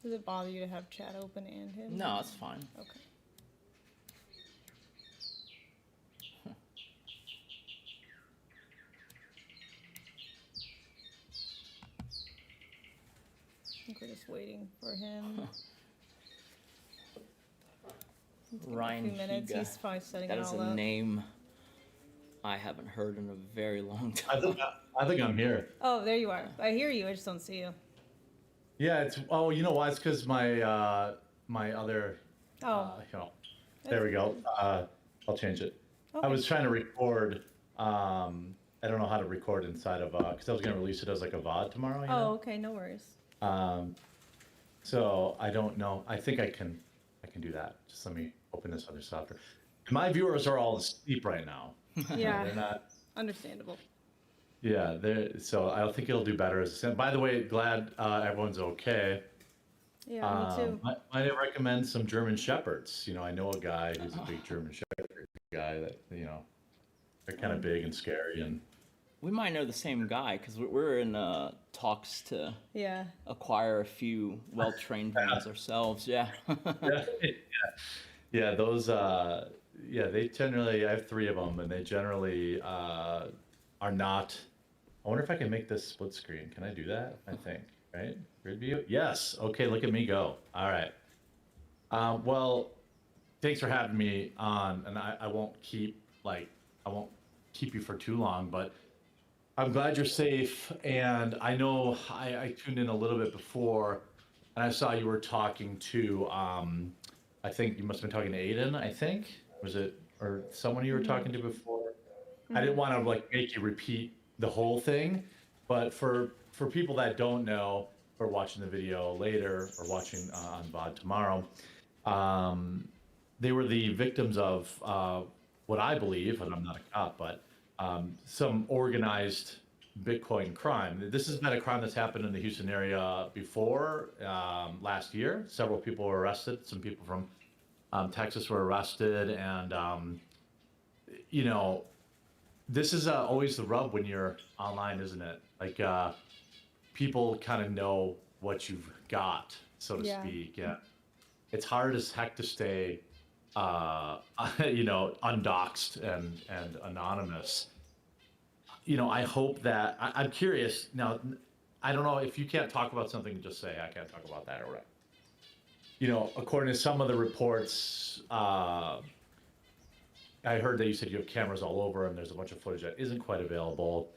Does it bother you to have chat open and him? No, it's fine. Okay. I think we're just waiting for him. Ryan A few minutes. Higa. He's probably setting That it is all a up. name I haven't heard in a very long I time. think I'm here. Oh, there you are. I hear you. I just don't see you. Yeah, it's you know why? It's because my my other Oh. you know, there we go. I'll change it. I Okay. was trying to record. I don't know how to record inside of because I was gonna release it as like a VOD tomorrow. You Oh, know? okay. No worries. So I don't know. I think I can do that. Just let me open this other software. My viewers are all asleep right now. Yeah. They're not. Understandable. Yeah, so I think it'll do better as a sim. By the way, glad everyone's okay. Yeah, me too. Might recommend some German Shepherds. You know, I know a guy who's a big German Shepherd guy that, you know, they're kind of big and scary and We might know the same guy because we're in talks to Yeah. acquire a few well-trained ones ourselves. Yeah. yeah, yeah, those yeah, they generally I have 3 of them and they generally are not. I wonder if I can make this split screen. Can I do that? I think, right? Grid view? Yes. Okay, look at me go. All right. Well, thanks for having me on, and I won't keep you for too long, but I'm glad you're safe. And I know I tuned in a little bit before, and I saw you were talking to I think you must have been talking to Aiden. I think was it or someone you were talking to before. I didn't want to like make you repeat the whole thing, but for people that don't know, or watching the video later or watching on VOD tomorrow, they were the victims of what I believe, and I'm not a cop, but some organized Bitcoin crime. This has been a crime that's happened in the Houston area before. Last year, several people were arrested. Some people from Texas were arrested, and you know, this is always the rub when you're online, isn't it? Like people kind of know what you've got, so to Yeah. speak. Yeah, it's hard as heck to stay, you know, undoxed and anonymous. You know, I hope that I'm curious now. I don't know if you can't talk about something, just say I can't talk about that or whatever. You know, according to some of the reports, I heard that you said you have cameras all over and there's a bunch of footage that isn't quite available.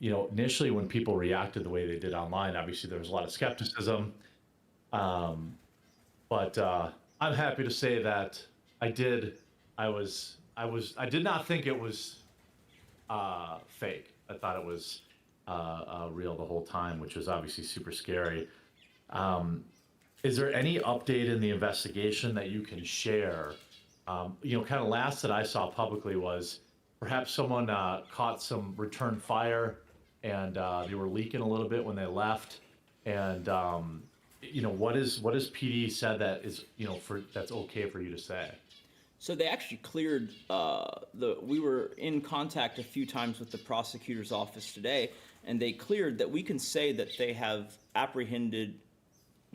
You know, initially when people reacted the way they did online, obviously there was a lot of skepticism. But I'm happy to say that I did not think it was fake. I thought it was real the whole time, which was obviously super scary. Is there any update in the investigation that you can share? You know, kind of last that I saw publicly was perhaps someone caught some return fire and they were leaking a little bit when they left. And you know, what is PD said that is, you know, that's okay for you to say? So they actually cleared we were in contact a few times with the prosecutor's office today, and they cleared that we can say that they have apprehended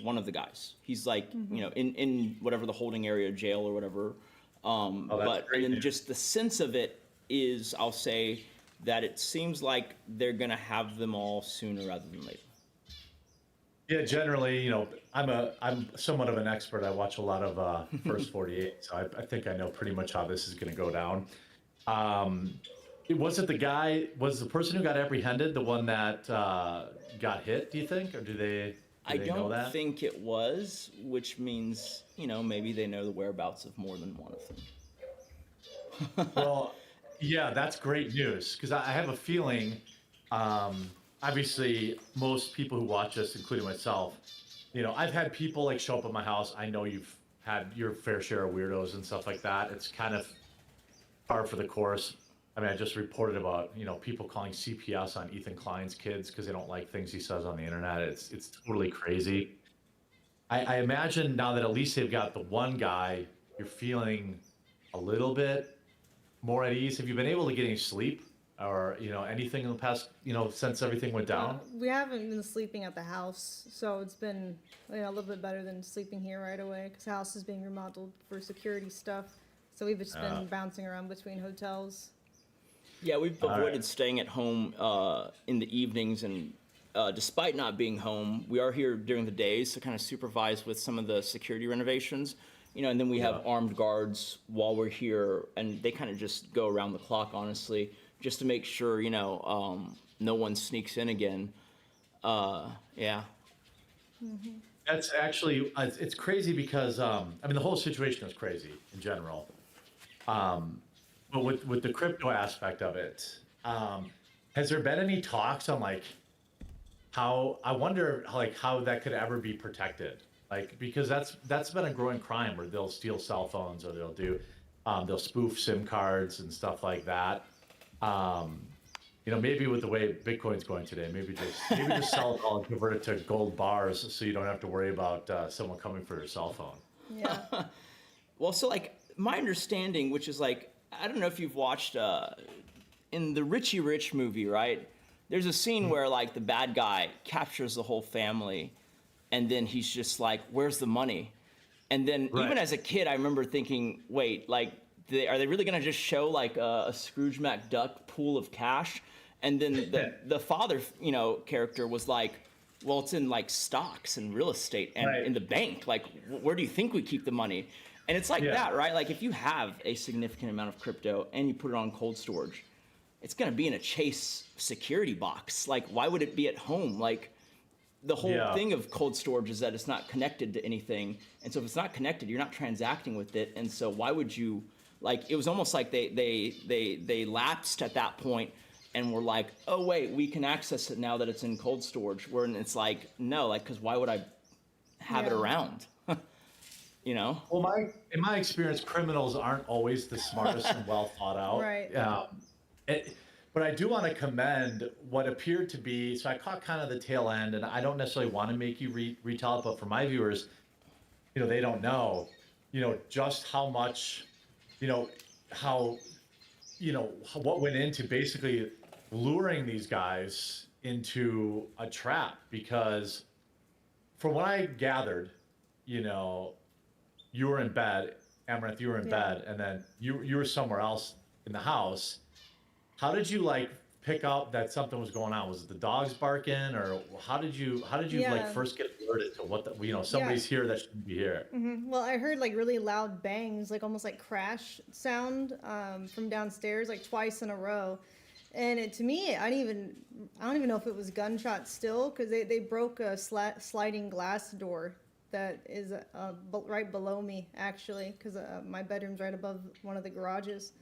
one of the guys. He's like, you know, in whatever the holding area, jail or whatever. But great and then news. just the sense of it is, I'll say that it seems like they're gonna have them all sooner rather than later. Yeah, generally, you know, I'm somewhat of an expert. I watch a lot of First 48, so I think I know pretty much how this is going to go down. Was the person who got apprehended the one that got hit? Do you think, or do they? I they know don't that? think it was, which means, maybe they know the whereabouts of more than one of them. Well, yeah, that's great news because I have a feeling, obviously, most people who watch us, including myself, I've had people like show up at my house. I know you've had your fair share of weirdos and stuff like that. It's kind of par for the course. I mean, I just reported about, people calling CPS on Ethan Klein's kids because they don't like things he says on the internet. It's totally crazy. I imagine now that at least they've got the one guy, you're feeling a little bit more at ease. Have you been able to get any sleep or, anything in the past, since everything went down? We haven't been sleeping at the house, so it's been a little bit better than sleeping here right away because the house is being remodeled for security stuff. So we've just been bouncing around between hotels. Yeah, we've All avoided right. staying at home in the evenings, and despite not being home, we are here during the days to kind of supervise with some of the security renovations. And then we have Yeah. armed guards while we're here, and they kind of just go around the clock, honestly, just to make sure, no one sneaks in again. Yeah. That's actually, it's crazy because, the whole situation is crazy in general. But with the crypto aspect of it, has there been any talks on like how, I wonder like how that could ever be protected? Like, because that's been a growing crime where they'll steal cell phones or they'll spoof SIM cards and stuff like that. Maybe with the way Bitcoin's going today, maybe just sell it all and convert it to gold bars so you don't have to worry about someone coming for your cell phone. Yeah. Well, so like my understanding, which is like, I don't know if you've watched in the Richie Rich movie, right? There's a scene where like the bad guy captures the whole family, and then he's just like, "Where's the money?" And then Right. even as a kid, I remember thinking, "Wait, like, are they really gonna just show like a Scrooge McDuck pool of cash?" And then the father, character was like, "Well, it's in like stocks and real estate and Right. in the bank. Like, where do you think we keep the money?" And it's like Yeah. that, right? Like if you have a significant amount of crypto and you put it on cold storage, it's going to be in a Chase security box. Like, why would it be at home? Like, the whole Yeah. thing of cold storage is that it's not connected to anything. And so if it's not connected, you're not transacting with it. And so why would you, like, it was almost like they lapsed at that point and were like, oh, wait, we can access it now that it's in cold storage. Where it's like, no, like, because why would I have it Yeah. around? Well, in my experience, criminals aren't always the smartest and well thought out. Right. But I do want to commend what appeared to be. So I caught kind of the tail end, and I don't necessarily want to make you retell it, but for my viewers, they don't know, just how much, how, what went into basically luring these guys into a trap. Because from what I gathered, you were in bed, Amouranth, you were in Yeah. bed, and then you were somewhere else in the house. How did you like pick up that something was going on? Was it the dogs barking, or how did you like Yeah. first get alerted to what somebody's here that shouldn't be here? Well, I heard like really loud bangs, like almost like crash sound from downstairs, like twice in a row. And to me, I don't even know if it was gunshots still, because they broke a sliding glass door that is right below me, actually, because my bedroom's right above one of the garages.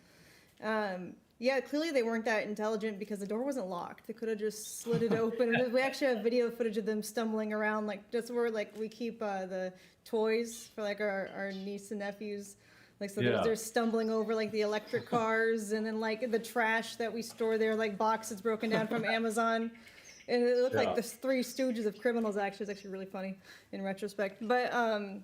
Yeah, clearly they weren't that intelligent because the door wasn't locked. They could have just slid it open. And we actually have video footage of them stumbling around, like that's where like we keep the toys for like our niece and nephews. Like so Yeah. they're stumbling over like the electric cars, and then like the trash that we store there, like boxes broken down from Amazon. And it looked Yeah. like the Three Stooges of criminals. Actually, it's actually really funny in retrospect. But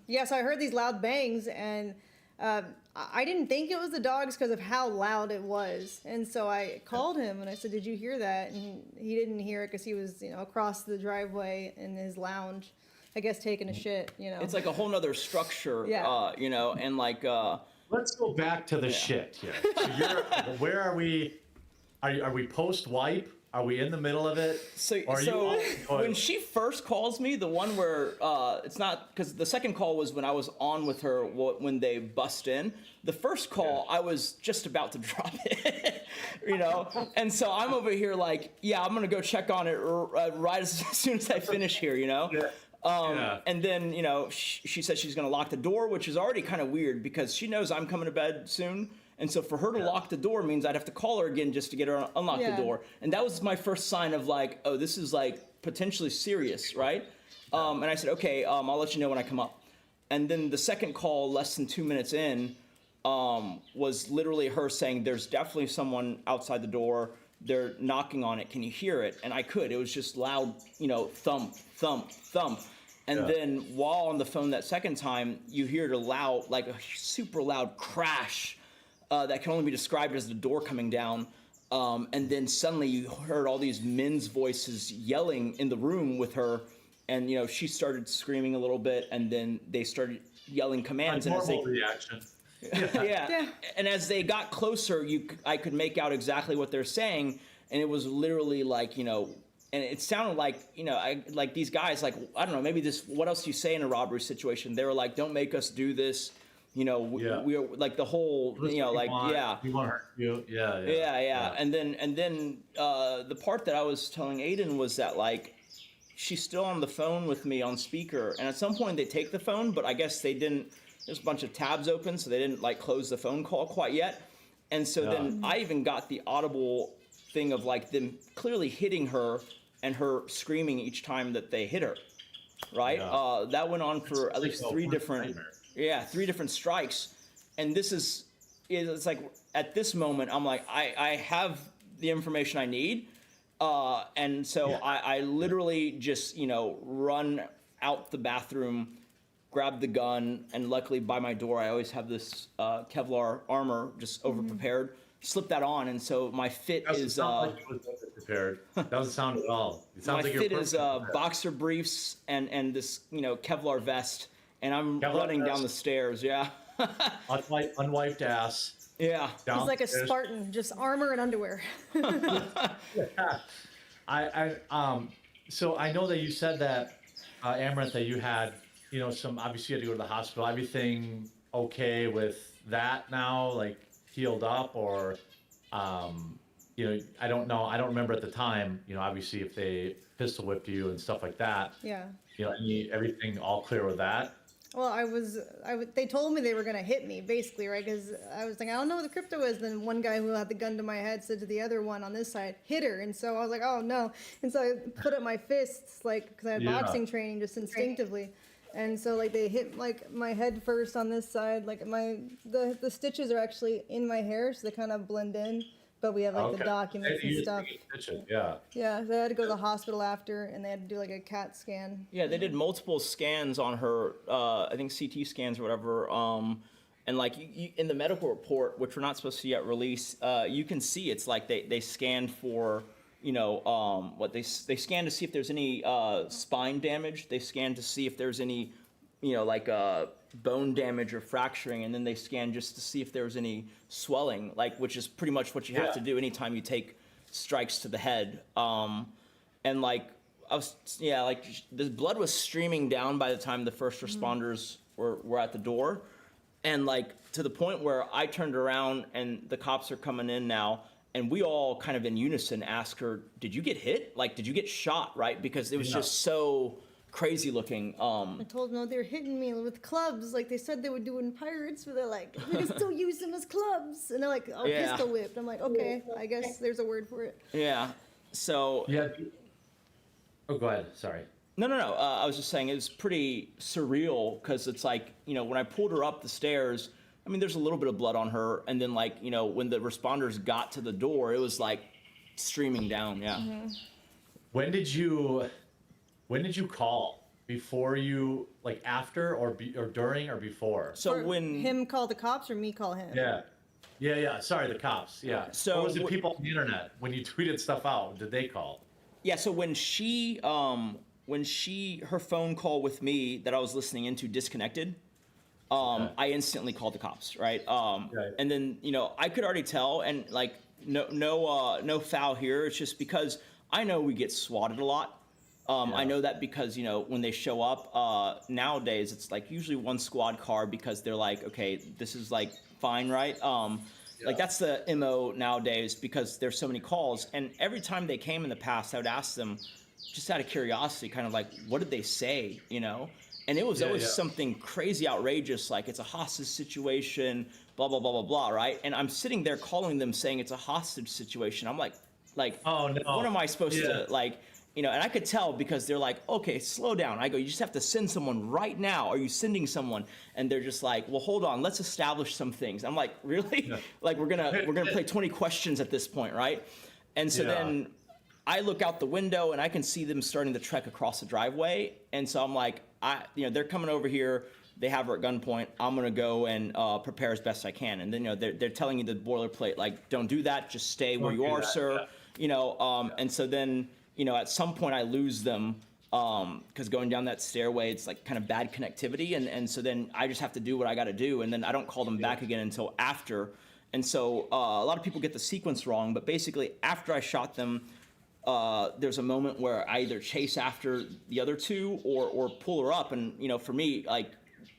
yeah, so I heard these loud bangs, and I didn't think it was the dogs because of how loud it was. And so I called him and I said, "Did you hear that?" And he didn't hear it because he was, across the driveway in his lounge, I guess taking a shit. It's like a whole nother structure, Yeah. and like, Let's go back to the shit here. So where are we? Are we post wipe? Are we in the middle of it? so Or are you off the toilet? when she first calls me, the one where it's not, because the second call was when I was on with her when they bust in. The first call, I was just about to drop it, and so I'm over here like, yeah, I'm gonna go check on it right as soon as I finish here, Yeah. And then, she said she's going to lock the door, which is already kind of weird because she knows I'm coming to bed soon. And so for her to lock the door means I'd have to call her again just to get her to unlock the door. And that was my first sign of like, oh, this is like potentially serious, right? And I said, okay, I'll let you know when I come up. And then the second call, less than 2 minutes in, was literally her saying, there's definitely someone outside the door. They're knocking on it. Can you hear it? And I could. It was just loud, thump, thump, thump. And then while on the phone that second time, you hear like a super loud crash that can only be described as the door coming down. And then suddenly you heard all these men's voices yelling in the room with her. And, she started screaming a little bit. And then they started yelling commands. A normal reaction. Yeah. And as they got closer, I could make out exactly what they're saying, and it was literally like, and it sounded like, like these guys, like, I don't know, maybe this, what else do you say in a robbery situation? They were like, don't make us do this, we're like the whole, We want to hurt you. Yeah. And then the part that I was telling Aiden was that like, she's still on the phone with me on speaker, and at some point they take the phone, but I guess they didn't. There's a bunch of tabs open, so they didn't like close the phone call quite yet. And so then I even got the audible thing of like them clearly hitting her and her screaming each time that they hit her, right? That went on for at least three different strikes. And it's like at this moment, I'm like, I have the information I need. And so I literally just, run out the bathroom, grab the gun, and luckily by my door I always have this Kevlar armor just over prepared. Slip that on, and so my fit is. Sound like you was over prepared. Doesn't sound at all. It sounds my like fit is boxer briefs and this Kevlar vest, and I'm running down the stairs. Yeah. Unwiped ass. Yeah. He's like a Spartan, just armor and underwear. So I know that you said that Amouranth, that you had. Obviously you had to go to the hospital. Everything okay with that now? Like healed up, or, I don't know. I don't remember at the time, obviously if they pistol whipped you and stuff like that. Yeah. Everything all clear with that? Well, they told me they were going to hit me, basically, right? Because I was like, I don't know what the crypto is. Then one guy who had the gun to my head said to the other one on this side, hit her. And so I was like, oh, no. And so I put up my fists, like, because I had boxing training just instinctively. And so, like, they hit, like, my head first on this side. Like, the stitches are actually in my hair, so they kind of blend in. But we have, like, the documents and stuff. Yeah, they had to go to the hospital after, and they had to do, like, a CAT scan. Yeah, they did multiple scans on her, I think CT scans or whatever. And, like, in the medical report, which we're not supposed to yet release, you can see it's like they scanned for... they scan to see if there's any spine damage. They scan to see if there's any, bone damage or fracturing, and then they scan just to see if there's any swelling, which is pretty much what you have to do anytime you take strikes to the head. And the blood was streaming down by the time the first responders were at the door, and to the point where I turned around and the cops are coming in now. And we all kind of in unison asked her, did you get hit? Did you get shot, right? Because it was just so crazy looking. I told them, no, they're hitting me with clubs. Like they said they would do in Pirates, where they're like, we can still use them as clubs. And they're like, oh, pistol whipped. I'm like, okay, I guess there's a word for it. Yeah, so... Yeah. Oh, go ahead, sorry. No. I was just saying it was pretty surreal because it's like, when I pulled her up the stairs... I mean, there's a little bit of blood on her, and then when the responders got to the door, it was streaming down. Yeah. Mm-hmm. When did you call? Before you after or during or before? So or when him call the cops or me call him? Yeah. Sorry, the cops. Yeah. So or was it people on the internet when you tweeted stuff out? Did they call? Yeah. So when her phone call with me that I was listening into disconnected. I instantly called the cops, right? And then, I could already tell, and no foul here. It's just because I know we get swatted a lot. I know that because, when they show up, nowadays it's usually one squad car because they're like, okay, this is fine, right? That's the MO nowadays because there's so many calls. And every time they came in the past, I would ask them, just out of curiosity, kind of like, what did they say, you know? And it was always something crazy outrageous, like it's a hostage situation, blah, blah, blah, blah, blah, right? And I'm sitting there calling them saying it's a hostage situation. I'm like, Oh, no. what am I supposed to, like, you know, and I could tell because they're like, okay, slow down. I go, you just have to send someone right now. Are you sending someone? And they're just like, well, hold on, let's establish some things. I'm like, really? Yeah. Like, we're gonna play 20 questions at this point, right? And so then I look out the window and I can see them starting to trek across the driveway. And so I'm like, they're coming over here. They have her at gunpoint. I'm gonna go and prepare as best I can. And then, you know, they're telling you the boilerplate, like, don't do that. Just stay where you are, sir. Yeah. You know, and so then, you know, at some point I lose them because going down that stairway, it's like kind of bad connectivity. And so then I just have to do what I got to do. And then I don't call them back again until after. And so a lot of people get the sequence wrong. But basically, after I shot them, there's a moment where I either chase after the other two or pull her up. And, you know, for me, like,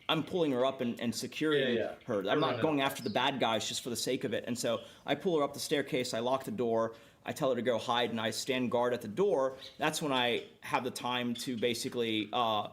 I'm pulling her up and securing her. I'm not going after the bad guys just for the sake of it. And so I pull her up the staircase. I lock the door. I tell her to go hide, and I stand guard at the door. That's when I have the time to basically, I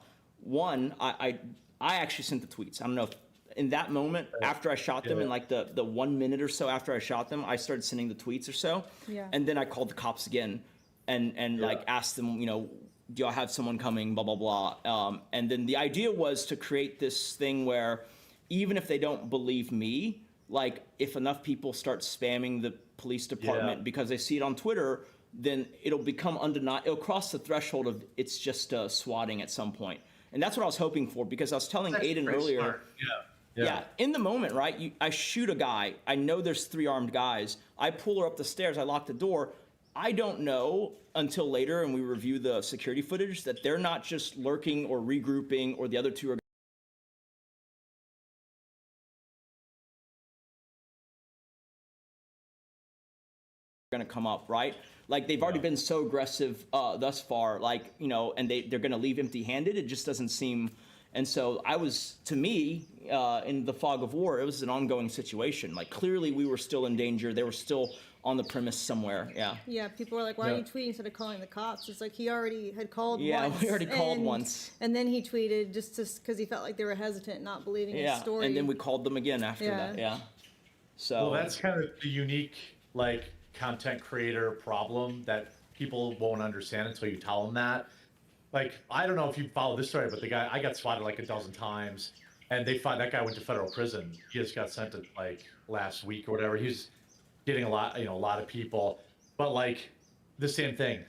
actually sent the tweets. I don't know if in that moment, after I shot them, in like the 1 minute or so after I shot them, I started sending the tweets or so. Yeah. And then I called the cops again and like asked them, you know, do y'all have someone coming, blah, blah, blah. And then the idea was to create this thing where even if they don't believe me, like if enough people start spamming the police department because they see it on Twitter, then it'll become undeniable. It'll cross the threshold of it's just swatting at some point. And that's what I was hoping for, because I was telling Aiden earlier. Smart. Yeah, in the moment, right? I shoot a guy. I know there's 3 armed guys. I pull her up the stairs. I lock the door. I don't know until later, and we review the security footage, that they're not just lurking or regrouping, or the other 2 are going to come up, right? Like, they've already been so aggressive thus far, like, you know, and they're going to leave empty-handed. It just doesn't seem. And so I was, to me, in the fog of war, it was an ongoing situation. Like, clearly we were still in danger. They were still on the premise somewhere. Yeah, people were like, why are you tweeting instead of calling the cops? It's like he already had called once. Yeah, we already called once. And then he tweeted just because he felt like they were hesitant, not believing his story. And then we called them again after that. So well, that's kind of the unique, like, content creator problem that people won't understand until you tell them that. Like, I don't know if you follow this story, but the guy, I got swatted like 12 times, and that guy went to federal prison. He just got sent to, like, last week or whatever. He's getting a lot of people, but like the same thing.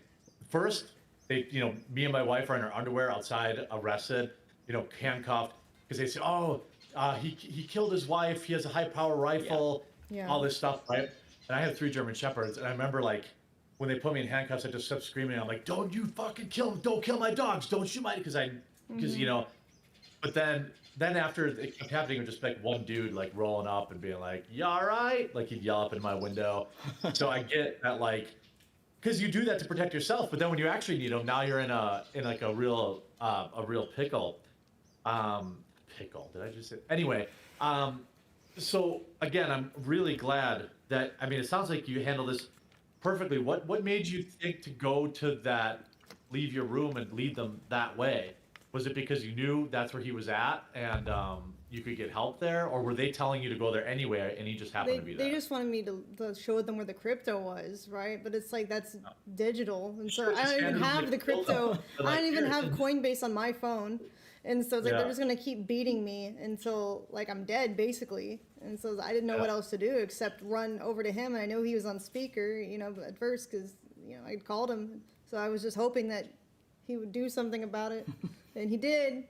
First, they, you know, me and my wife are in our underwear outside, arrested, you know, handcuffed, because they say, oh, he killed his wife. He has a high-power rifle, all this stuff, right? And I had 3 German Shepherds, and I remember, like, when they put me in handcuffs, I just kept screaming. I'm like, don't you fucking don't kill my dogs. Don't shoot my, because you know, but then after it kept happening, it was just like one dude like rolling up and being like, you all right? Like, he'd yell up in my window. So I get that, like, because you do that to protect yourself, but then when you actually need them, now you're in like a real pickle. Pickle, did I just say? Anyway, so again, I'm really glad that, I mean, it sounds like you handle this perfectly. What made you think to go to that, leave your room and lead them that way? Was it because you knew that's where he was at and you could get help there, or were they telling you to go there anyway and he just happened to be there? They just wanted me to show them where the crypto was, right? But it's like, that's digital, and so I don't even have the crypto. I don't even have Coinbase on my phone. And so it's like, they're just going to keep beating me until, like, I'm dead, basically. And so I didn't know what else to do except run over to him. And I know he was on speaker, you know, at first, because, you know, I'd called him. So I was just hoping that he would do something about it. And he did.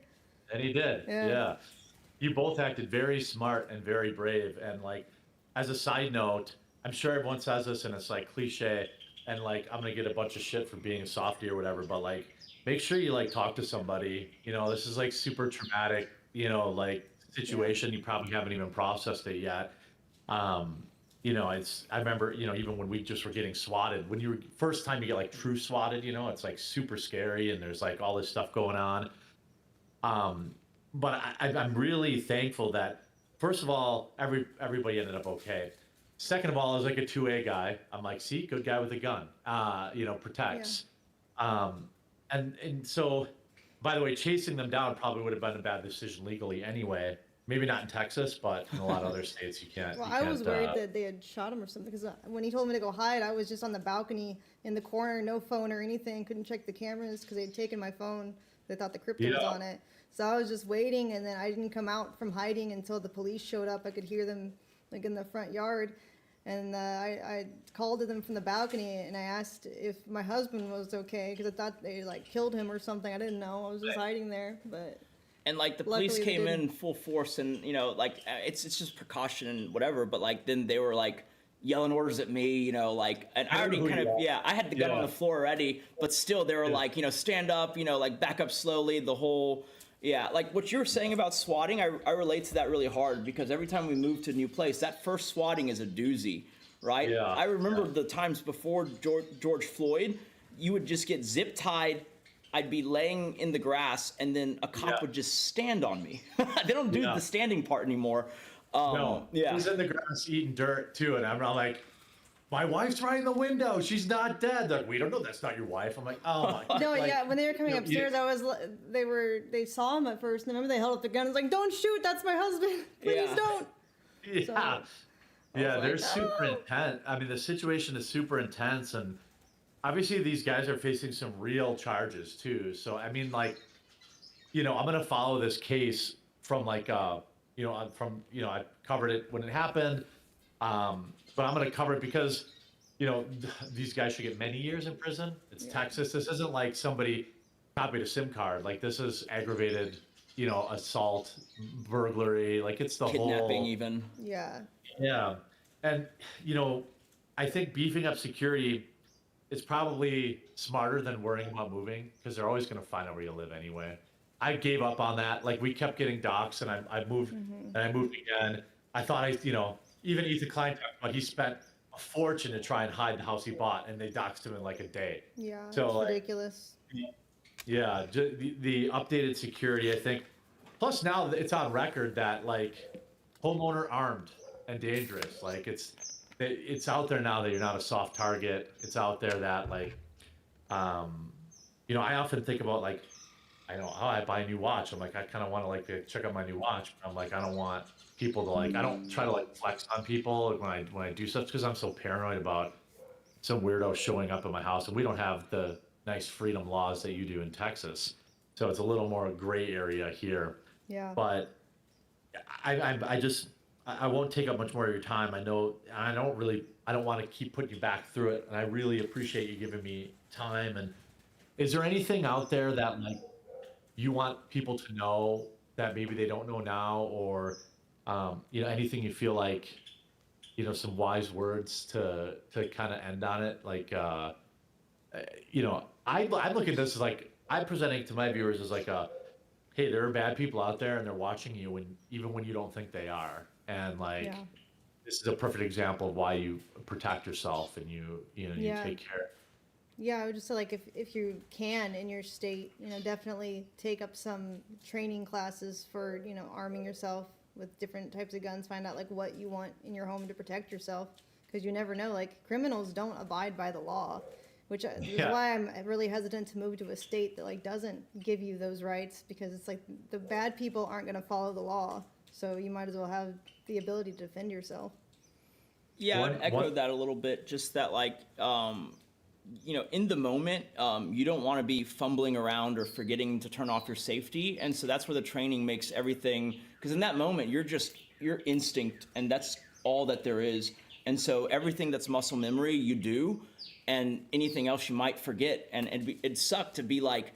And he did, yeah. You both acted very smart and very brave. And, like, as a side note, I'm sure everyone says this and it's, like, cliche. And, like, I'm going to get a bunch of shit for being a softie or whatever. But, like, make sure you, like, talk to somebody. You know, this is, like, super traumatic, you know, like, situation. You probably haven't even processed it yet. You know, I remember, you know, even when we just were getting swatted, when you were first time you get like true swatted, you know, it's like super scary and there's like all this stuff going on. But I'm really thankful that, first of all, everybody ended up okay. Second of all, I was like a 2A guy. I'm like, see, good guy with a gun, you know, protects. and so, by the way, chasing them down probably would have been a bad decision legally anyway. Maybe not in Texas, but in a lot of other states you can't. Well, you I can't, was worried that they had shot him or something because when he told me to go hide, I was just on the balcony in the corner, no phone or anything, couldn't check the cameras because they'd taken my phone. They thought the crypto was Yeah. on it. So I was just waiting, and then I didn't come out from hiding until the police showed up. I could hear them like in the front yard, and I called to them from the balcony, and I asked if my husband was okay because I thought they like killed him or something. I didn't know. I was just hiding there, but. And like the Luckily, police they came in didn't. full force, and like it's just precaution and whatever. But like then they were like yelling orders at me, like, and I already who kind you of are. I had the gun on Yeah. the floor already, but still they were like, stand up, like back up slowly. The whole like what you were saying about swatting, I relate to that really hard because every time we move to a new place, that first swatting is a doozy, right? Yeah. I remember the times before George Floyd, you would just get zip tied. I'd be laying in the grass, and then a cop Yeah. would just stand on me. They don't do Yeah. the standing part anymore. No, Yeah. he's in the grass eating dirt too, and I'm not like, my wife's right in the window. She's not dead. They're like, we don't know that's not your wife. I'm like, oh my. No, like, yeah, when they were coming you know, upstairs, they saw him at first, and remember they held up the gun. It's like, don't shoot, that's my husband. Please Yeah. don't. Yeah, yeah, like, they're super "No." intense. I mean, the situation is super intense, and obviously these guys are facing some real charges too. So I mean, like, I'm gonna follow this case from like, I covered it when it happened, but I'm gonna cover it because, these guys should get many years in prison. It's Texas. This isn't like somebody copied a SIM card. Like this is aggravated, assault, burglary. Like it's the Kidnapping whole. even. Yeah. Yeah. And, I think beefing up security is probably smarter than worrying about moving because they're always going to find out where you live anyway. I gave up on that. Like we kept getting doxxed and I moved and I moved again. I thought even Ethan Klein talked about he spent a fortune to try and hide the house he bought and they doxed him in like a day. Yeah, So, it's like, ridiculous. Yeah. The updated security, I think. Plus now it's on record that like homeowner armed and dangerous. Like it's out there now that you're not a soft target. It's out there that like, I often think about like, I know how I buy a new watch. I'm like, I kind of want to like to check out my new watch. But I'm like, I don't want people to like, I don't try to like flex on people when I do stuff because I'm so paranoid about some weirdo showing up at my house, and we don't have the nice freedom laws that you do in Texas. So it's a little more gray area here. Yeah. But I won't take up much more of your time. I know I don't want to keep putting you back through it, and I really appreciate you giving me time. And is there anything out there that like you want people to know that maybe they don't know now, or anything you feel like some wise words to kind of end on it? Like I look at this as like I'm presenting to my viewers as like hey, there are bad people out there and they're watching you even when you don't think they are. And like, Yeah. this is a perfect example of why you protect yourself and you Yeah. take care. Yeah, I would just say like if you can in your state, definitely take up some training classes for, arming yourself with different types of guns, find out like what you want in your home to protect yourself. Because you never know, like criminals don't abide by the law, which is Yeah. why I'm really hesitant to move to a state that like doesn't give you those rights, because it's like the bad people aren't going to follow the law. So you might as well have the ability to defend yourself. Yeah, One- I'd echo one- that a little bit. Just that, like, in the moment, you don't want to be fumbling around or forgetting to turn off your safety, and so that's where the training makes everything. Because in that moment, you're instinct, and that's all that there is. And so everything that's muscle memory, you do, and anything else you might forget. And it'd suck to be like,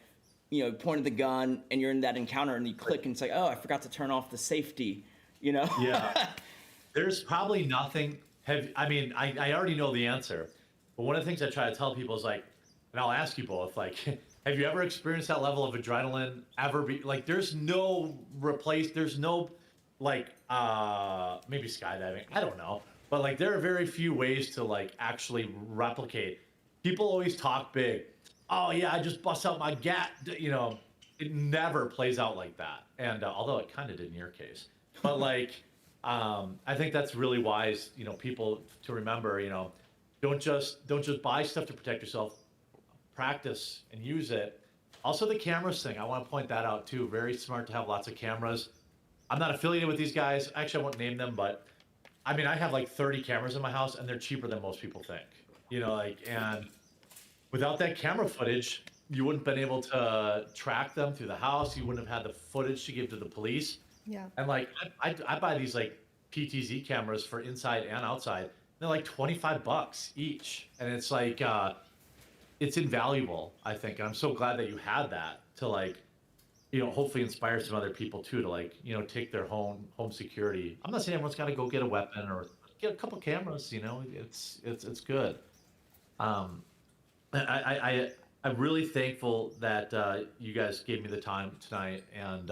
pointing the gun, and you're in that encounter, and you click, and it's like, oh, I forgot to turn off the safety. Yeah. There's probably nothing. I already know the answer, but one of the things I try to tell people is like, and I'll ask you both, like, have you ever experienced that level of adrenaline ever like, there's no like, maybe skydiving, I don't know. But like, there are very few ways to like actually replicate. People always talk big. Oh yeah, I just bust out my gat. It never plays out like that. And although it kind of did in your case, but like, I think that's really wise. People to remember. Don't just buy stuff to protect yourself. Practice and use it. Also, the cameras thing, I want to point that out too. Very smart to have lots of cameras. I'm not affiliated with these guys. Actually, I won't name them, but I mean, I have like 30 cameras in my house, and they're cheaper than most people think. And without that camera footage, you wouldn't have been able to track them through the house. You wouldn't have had the footage to give to the police. Yeah. And like, I buy these like PTZ cameras for inside and outside. They're like $25 each, and it's like, it's invaluable, I think. And I'm so glad that you had that to like, hopefully inspire some other people too to like, take their home security. I'm not saying everyone's got to go get a weapon or get a couple cameras. It's good. I'm really thankful that you guys gave me the time tonight, and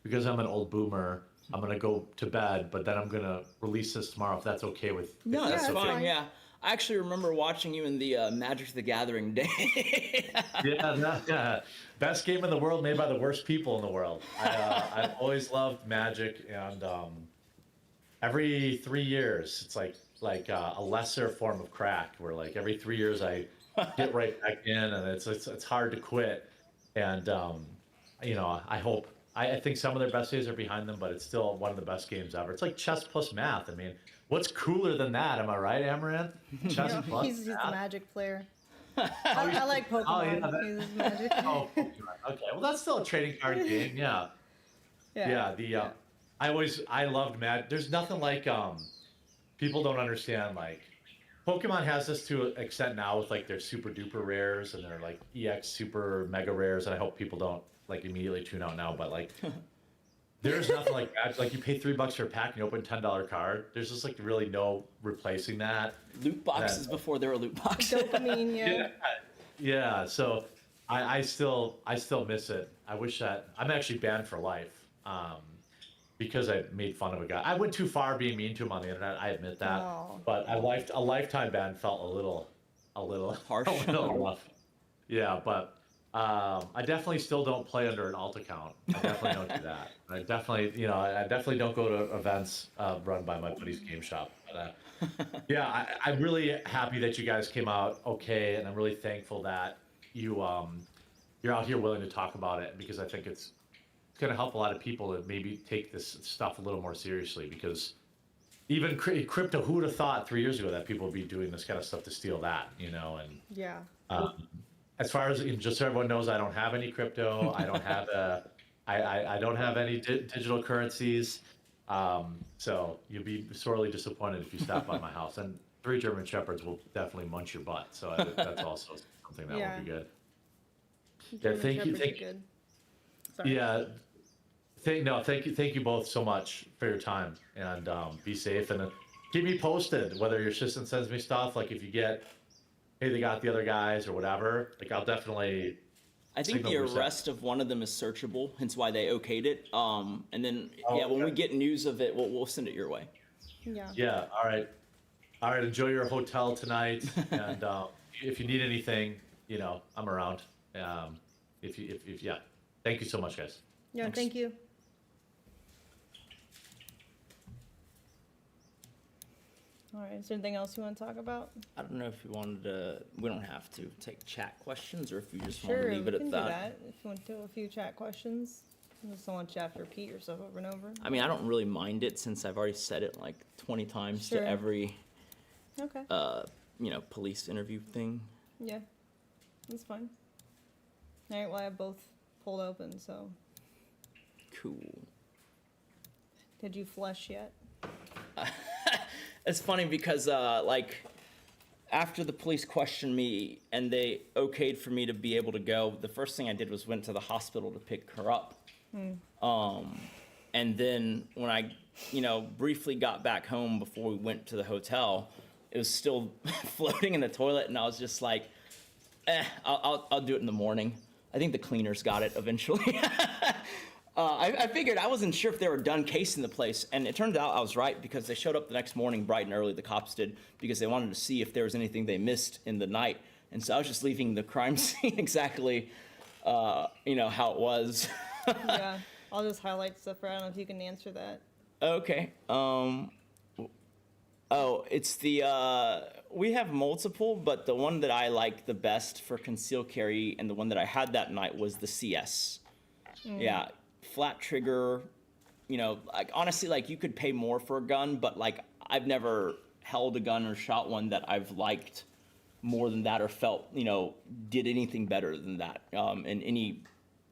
because I'm an old boomer, I'm gonna go to bed, but then I'm gonna release this tomorrow if that's okay with. No, Yeah, that's that's fine. fine. Yeah, I actually remember watching you in the Magic the Gathering day. Yeah, best game in the world made by the worst people in the world. I've always loved Magic, and every 3 years it's like a lesser form of crack, where like every 3 years I get right back in, and it's hard to quit. And I think some of their best days are behind them, but it's still one of the best games ever. It's like chess plus math. I mean, what's cooler than that? Am I right, Amaranth? Chess Yeah, plus he's math. a Magic player. I like Pokemon. He's Magic. Oh, Pokemon. Okay. Well, that's still a trading card game. Yeah. Yeah. I loved Magic. There's nothing like people don't understand, like Pokemon has this to an extent now with like their super duper rares and their like EX super mega rares, and I hope people don't like immediately tune out now, but like there's nothing like Magic. Like you pay $3 for a pack and you open a $10 card. There's just like really no replacing that. Loot boxes before there were loot boxes. Dopamine, yeah. Yeah. So I still miss it. I wish that I'm actually banned for life. Because I made fun of a guy. I went too far being mean to him on the internet. I admit that. Oh. But a lifetime ban felt a little Harsh. a little rough. Yeah, but I definitely still don't play under an alt account. I definitely don't do that. I definitely don't go to events run by my buddy's game shop. But yeah, I'm really happy that you guys came out okay, and I'm really thankful that you're out here willing to talk about it, because I think it's going to help a lot of people to maybe take this stuff a little more seriously, because even crypto, who would have thought 3 years ago that people would be doing this kind of stuff to steal that, and Yeah. as far as just so everyone knows, I don't have any crypto. I don't have I don't have any digital currencies. So you'll be sorely disappointed if you stop by my house. And 3 German Shepherds will definitely munch your butt. So that's also something that Yeah. will be good. German thank you. Shepherds are good. Sorry. Yeah. Thank you both so much for your time, and be safe, and keep me posted whether your assistant sends me stuff. Like if you get, hey, they got the other guys or whatever. Like I'll definitely. I think the signal arrest of one of them is searchable, hence why they okayed it. And then Oh, when we okay. get news of it, we'll send it your way. Yeah. Yeah. All right. Enjoy your hotel tonight, and if you need anything, I'm around. If yeah. Thank you so much, guys. Yeah, Thanks. thank you. All right, is there anything else you want to talk about? I don't know if you wanted to. We don't have to take chat questions, or if you just Sure, want to leave we it can at do that. that. If you want to do a few chat questions. I just don't want you to have to repeat yourself over and over. I mean, I don't really mind it since I've already said it like 20 times Sure. to every, Okay. police interview thing. Yeah, that's fine. All right, well, I have both pulled open, so. Cool. Did you flush yet? It's funny because, after the police questioned me and they okayed for me to be able to go, the first thing I did was went to the hospital to pick her up. And then when I, briefly got back home before we went to the hotel, it was still floating in the toilet, and I was just like, I'll do it in the morning. I think the cleaners got it eventually. I figured, I wasn't sure if they were done casing the place, and it turned out I was right, because they showed up the next morning bright and early, the cops did, because they wanted to see if there was anything they missed in the night. And so I was just leaving the crime scene exactly, how it was. Yeah, I'll just highlight stuff. I don't know if you can answer that. Okay. It's the We have multiple, but the one that I like the best for concealed carry and the one that I had that night was the CS. Yeah, flat trigger. You know, like honestly, like you could pay more for a gun, but like I've never held a gun or shot one that I've liked more than that or felt, you know, did anything better than that in any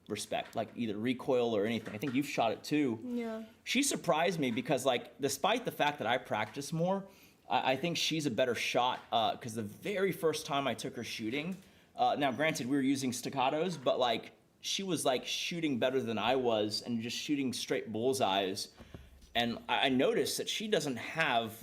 respect, like either recoil or anything. I think you've shot it too. Yeah. She surprised me because, like, despite the fact that I practice more, I think she's a better shot because the very first time I took her shooting, now granted we were using staccatos, but like she was like shooting better than I was and just shooting straight bullseyes. And I noticed that she doesn't have,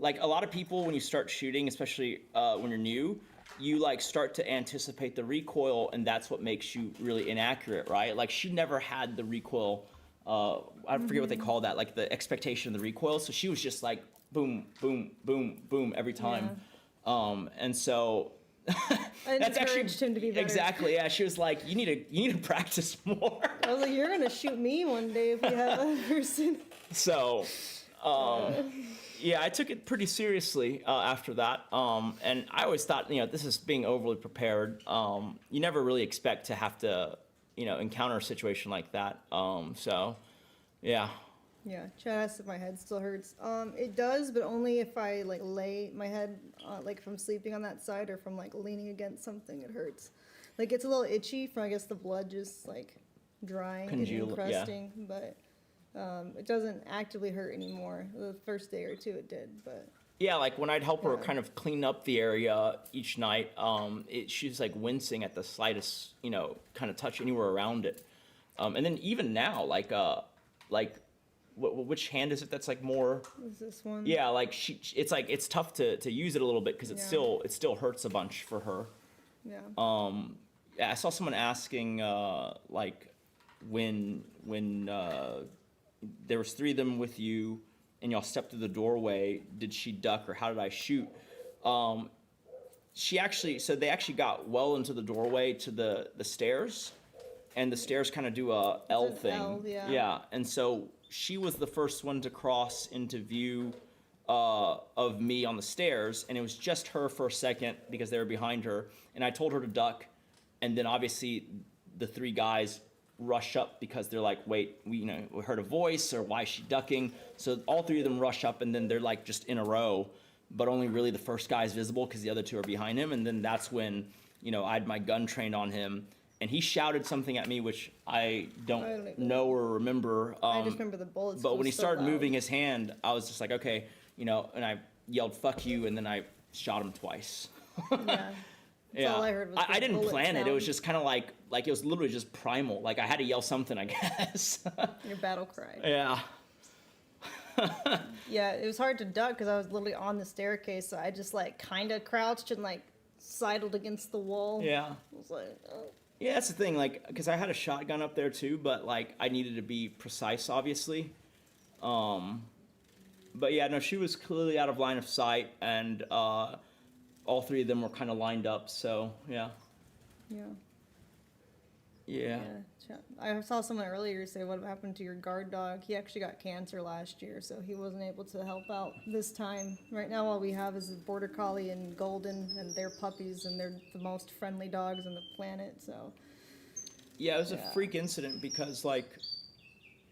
like a lot of people when you start shooting, especially when you're new, you like start to anticipate the recoil and that's what makes you really inaccurate, right? Like she never had the recoil, I forget what they call that, like the expectation of the recoil. So she was just like boom, boom, boom, boom every time. And so I that's actually encouraged him to be better. exactly, yeah. She was like, you need to practice more. I was like, you're gonna shoot me one day if we have a person. So, yeah, I took it pretty seriously after that. And I always thought, you know, this is being overly prepared. You never really expect to have to, you know, encounter a situation like that. So, yeah. Yeah, Chad asked if my head still hurts. It does, but only if I like lay my head, like from sleeping on that side or from like leaning against something, it hurts. Like it's a little itchy from, I guess, the blood just like drying and encrusting, but it doesn't actively hurt anymore. The first day or two it did, but. Yeah, like when I'd help her kind of clean up the area each night, she's like wincing at the slightest, you know, kind of touch anywhere around it. And then even now, like which hand is it that's like more? Is this one? Yeah, like it's like it's tough to use it a little bit because it still hurts a bunch for her. Yeah. Yeah, I saw someone asking like when there was 3 of them with you and y'all stepped through the doorway, did she duck or how did I shoot? They actually got well into the doorway to the stairs, and the stairs kind of do a L thing. L, yeah. Yeah, and so she was the first one to cross into view of me on the stairs, and it was just her for a second because they were behind her, and I told her to duck, and then obviously the 3 guys rush up because they're like, wait, we heard a voice, or why is she ducking? So all 3 of them rush up, and then they're like just in a row, but only really the first guy is visible because the other 2 are behind him, and then that's when, you know, I had my gun trained on him, and he shouted something at me, which I don't know or remember. I just remember the bullets. But when he started moving his hand, I was just like, okay, you know, and I yelled, fuck you, and then I shot him twice. Yeah. Yeah. All I heard was I didn't bullet plan it. It sound. was just kind of like it was literally just primal. Like I had to yell something, I guess. Your battle cry. Yeah. Yeah, it was hard to duck because I was literally on the staircase, so I just like kind of crouched and like sidled against the wall. Yeah. I was like, oh. Yeah, that's the thing, like, because I had a shotgun up there too, but like I needed to be precise, obviously. But yeah, no, she was clearly out of line of sight, and all 3 of them were kind of lined up. So yeah. Yeah. Yeah. Yeah. I saw someone earlier say, what happened to your guard dog? He actually got cancer last year, so he wasn't able to help out this time. Right now, all we have is a border collie and golden, and they're puppies, and they're the most friendly dogs on the planet, so. Yeah, it was a freak incident because, like,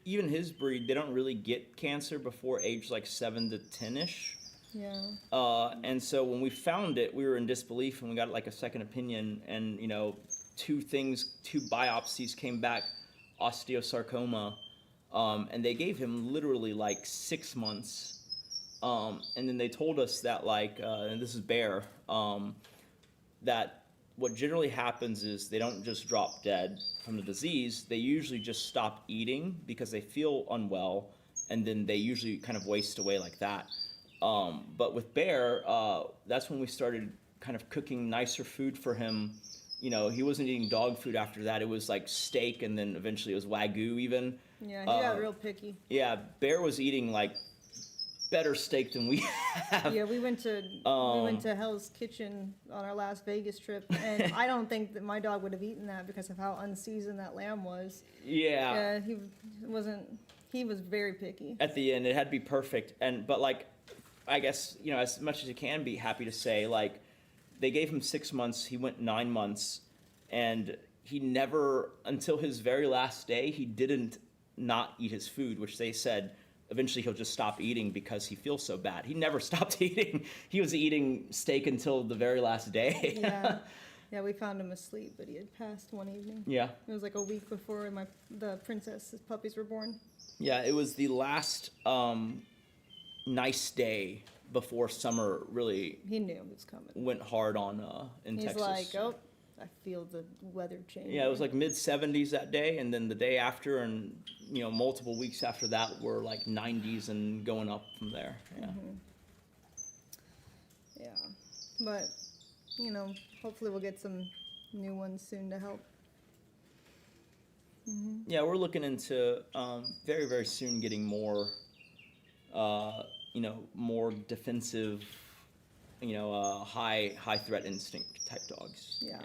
even his breed, they don't really get cancer before age like 7 to 10-ish. Yeah. And so when we found it, we were in disbelief, and we got like a second opinion, and you know, 2 biopsies came back, osteosarcoma, and they gave him literally like 6 months, and then they told us that like, and this is Bear, that what generally happens is they don't just drop dead from the disease, they usually just stop eating because they feel unwell, and then they usually kind of waste away like that. But with Bear, that's when we started kind of cooking nicer food for him. You know, he wasn't eating dog food after that. It was like steak, and then eventually it was Wagyu even. Yeah, he got real picky. Yeah, Bear was eating like better steak than we have. Yeah, we went to Hell's Kitchen on our last Vegas trip, and I don't think that my dog would have eaten that because of how unseasoned that lamb was. Yeah. Yeah, he was very picky. At the end, it had to be perfect, but like I guess, as much as you can be happy to say, like, they gave him 6 months, he went 9 months, and he never, until his very last day, he didn't not eat his food, which they said eventually he'll just stop eating because he feels so bad. He never stopped eating. He was eating steak until the very last day. Yeah. Yeah, we found him asleep, but he had passed one evening. Yeah. It was like a week before the princess's puppies were born. Yeah, it was the last nice day before summer really He knew it was coming. went hard on in He's Texas. like, oh, I feel the weather change. Yeah, it was like mid 70s that day, and then the day after, and multiple weeks after that were like 90s and going up from there. Yeah. Yeah, but hopefully we'll get some new ones soon to help. Yeah, we're looking into very, very soon getting more, more defensive, high threat instinct type dogs. Yeah.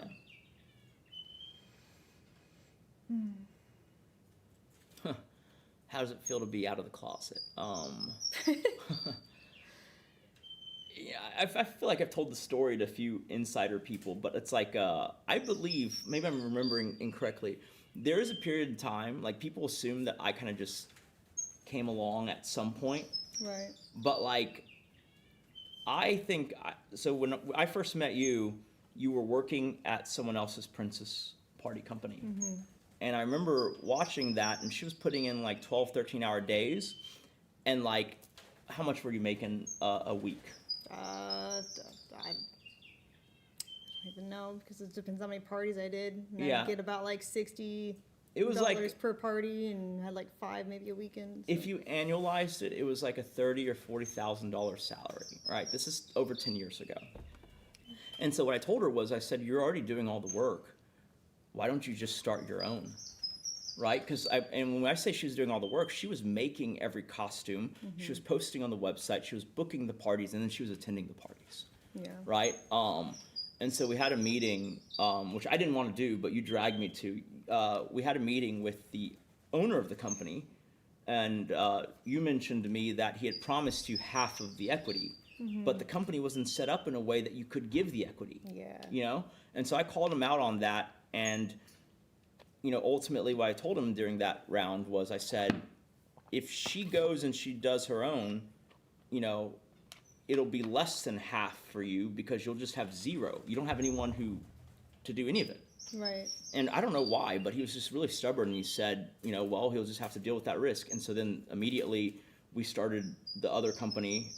Huh. How does it feel to be out of the closet? Yeah, I feel like I've told the story to a few insider people, but it's like, I believe, maybe I'm remembering incorrectly, there is a period of time, like people assume that I kind of just came along at some point, Right. but like, I think, so when I first met you, you were working at someone else's princess party company. And I remember watching that, and she was putting in like 12, 13-hour days, and like, how much were you making a week? I don't even know, because it depends how many parties I did. And Yeah. I'd get about like $60 It was like, per party, and had like 5 maybe a weekend. if you annualized it, it was like a $30,000 or $40,000 salary, right? This is over 10 years ago. And so what I told her was, I said, you're already doing all the work. Why don't you just start your own, right? And when I say she was doing all the work, she was making every costume. She was posting on the website. She was booking the parties, and then she was attending the parties, Yeah. right? And so we had a meeting, which I didn't want to do, but you dragged me to. We had a meeting with the owner of the company, and you mentioned to me that he had promised you half of the equity, but the company wasn't set up in a way that you could give the equity. Yeah. And so I called him out on that, and ultimately what I told him during that round was, I said, if she goes and she does her own, it'll be less than half for you, because you'll just have zero. You don't have anyone to do any of it. Right. And I don't know why, but he was just really stubborn, and he said, well, he'll just have to deal with that risk. And so then immediately we started the other company,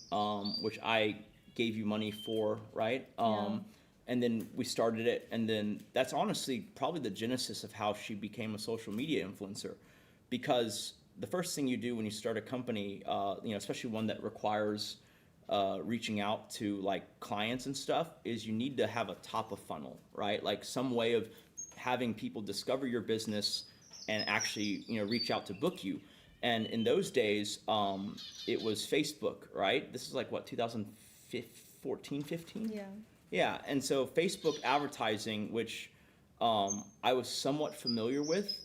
which I gave you money for, right? Yeah. And then we started it, and then that's honestly probably the genesis of how she became a social media influencer. Because the first thing you do when you start a company, especially one that requires reaching out to like clients and stuff, is you need to have a top of funnel, right? Like some way of having people discover your business and actually reach out to book you. And in those days, it was Facebook, right? This is like what, 2014, 15? Yeah. Yeah, and so Facebook advertising, which I was somewhat familiar with,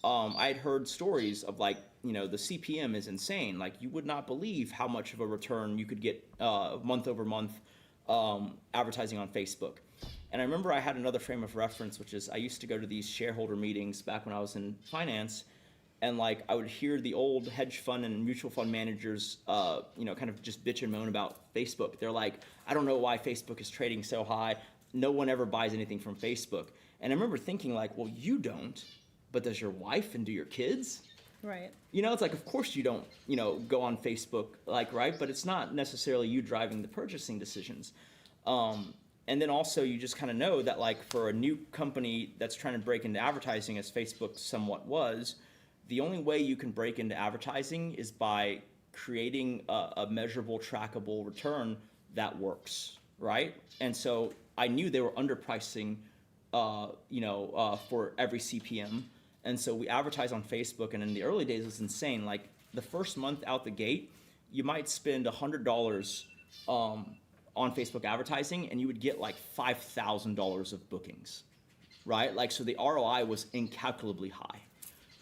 I had heard stories of like, the CPM is insane. Like, you would not believe how much of a return you could get month over month advertising on Facebook. And I remember I had another frame of reference, which is I used to go to these shareholder meetings back when I was in finance, and like I would hear the old hedge fund and mutual fund managers, kind of just bitch and moan about Facebook. They're like, I don't know why Facebook is trading so high. No one ever buys anything from Facebook. And I remember thinking like, well, you don't, but does your wife and do your kids? Right. It's like, of course you don't, go on Facebook, like, right? But it's not necessarily you driving the purchasing decisions. And then also you just kind of know that like for a new company that's trying to break into advertising, as Facebook somewhat was, the only way you can break into advertising is by creating a measurable, trackable return that works, right? And so I knew they were underpricing, for every CPM. And so we advertise on Facebook, and in the early days, it was insane. Like the first month out the gate, you might spend $100 on Facebook advertising, and you would get like $5,000 of bookings, right? Like, so the ROI was incalculably high.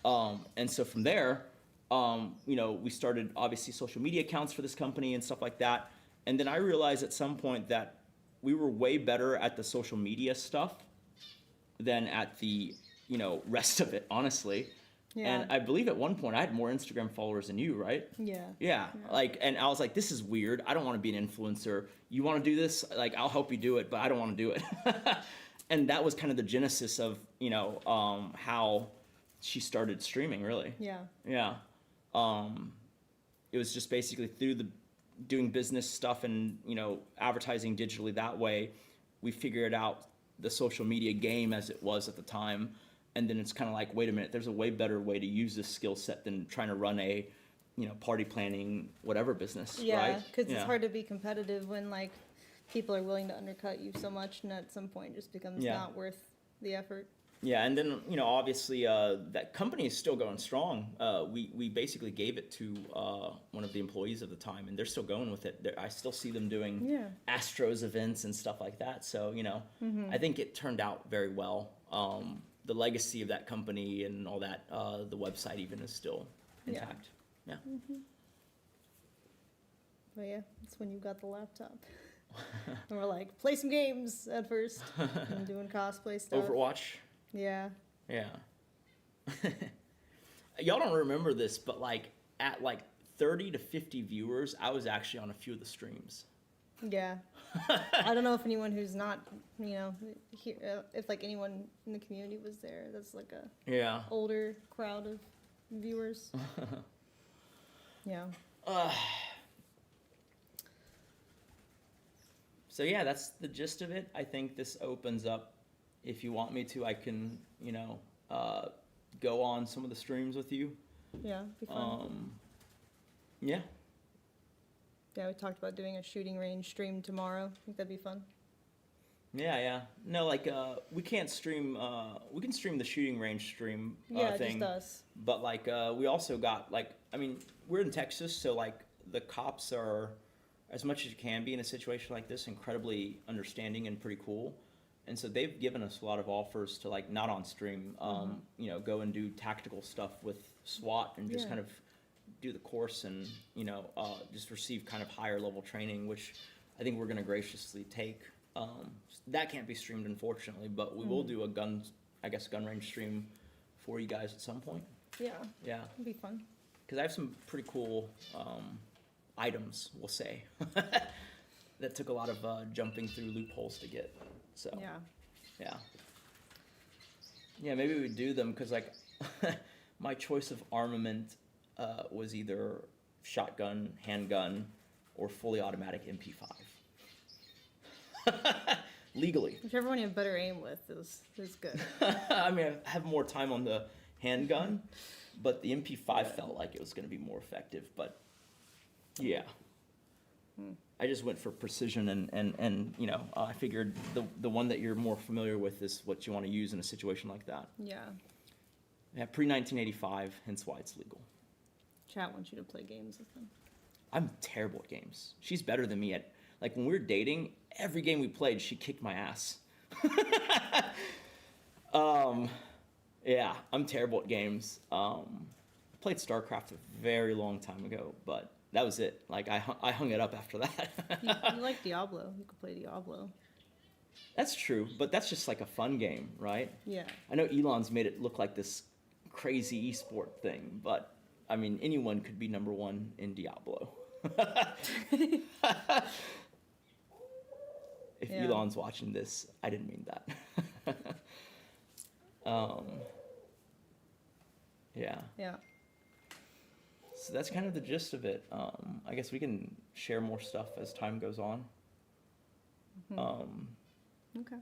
And so from there, we started obviously social media accounts for this company and stuff like that. And then I realized at some point that we were way better at the social media stuff than at the, rest of it, honestly. Yeah. And I believe at one point I had more Instagram followers than you, right? Yeah. Yeah. And I was like, this is weird. I don't want to be an influencer. You want to do this? Like, I'll help you do it, but I don't want to do it. And that was kind of the genesis of, how she started streaming, really. Yeah. Yeah. It was just basically through doing business stuff and, advertising digitally that way, we figured out the social media game as it was at the time. And then it's kind of like, wait a minute, there's a way better way to use this skill set than trying to run a, party planning, whatever business, Yeah, right? because it's hard to be competitive when like people are willing to undercut you so much, and at some point it just becomes not worth the effort. Yeah, and then obviously that company is still going strong. We basically gave it to one of the employees of the time, and they're still going with it. I still see them doing Astros events and stuff like that. So I think it turned out very well. The legacy of that company and all that, the website even is still intact. Yeah. But yeah, that's when you got the laptop. And we're like, play some games at first, and doing cosplay stuff. Overwatch. Yeah. Yeah. Y'all don't remember this, but at 30 to 50 viewers, I was actually on a few of the streams. Yeah. I don't know if anyone who's not, here, if like anyone in the community was there. That's like a older crowd of viewers. Yeah. So yeah, that's the gist of it. I think this opens up. If you want me to, I can, go on some of the streams with you. Yeah, be fun. Yeah. Yeah, we talked about doing a shooting range stream tomorrow. I think that'd be fun. Yeah. No, we can't stream. We can stream the shooting range stream thing. Just us. But we also got we're in Texas, so the cops are, as much as you can be in a situation like this, incredibly understanding and pretty cool. And so they've given us a lot of offers to not on stream, go and do tactical stuff with SWAT and just kind of do the course and, just receive kind of higher level training, which I think we're going to graciously take. That can't be streamed, unfortunately, but we will do a gun range stream for you guys at some point. Yeah. Yeah. It'd be fun. Because I have some pretty cool items, we'll say, that took a lot of jumping through loopholes to get. So yeah, maybe we do them because my choice of armament was either shotgun, handgun, or fully automatic MP5. Legally. Whichever one you have better aim with is good. I mean, I have more time on the handgun, but the MP5 felt like it was going to be more effective. But yeah. I just went for precision and I figured the one that you're more familiar with is what you want to use in a situation like that. Yeah. Yeah, pre-1985, hence why it's legal. Chat wants you to play games with them. I'm terrible at games. She's better than me at, when we were dating, every game we played, she kicked my ass. Yeah, I'm terrible at games. I played StarCraft a very long time ago, but that was it. I hung it up after that. You like Diablo. You could play Diablo. That's true, but that's just a fun game, right? Yeah. I know Elon's made it look like this crazy esport thing, but I mean, anyone could be number one in Diablo. If Elon's watching this, I didn't mean that. Yeah. Yeah. So that's kind of the gist of it. I guess we can share more stuff as time goes on. Okay.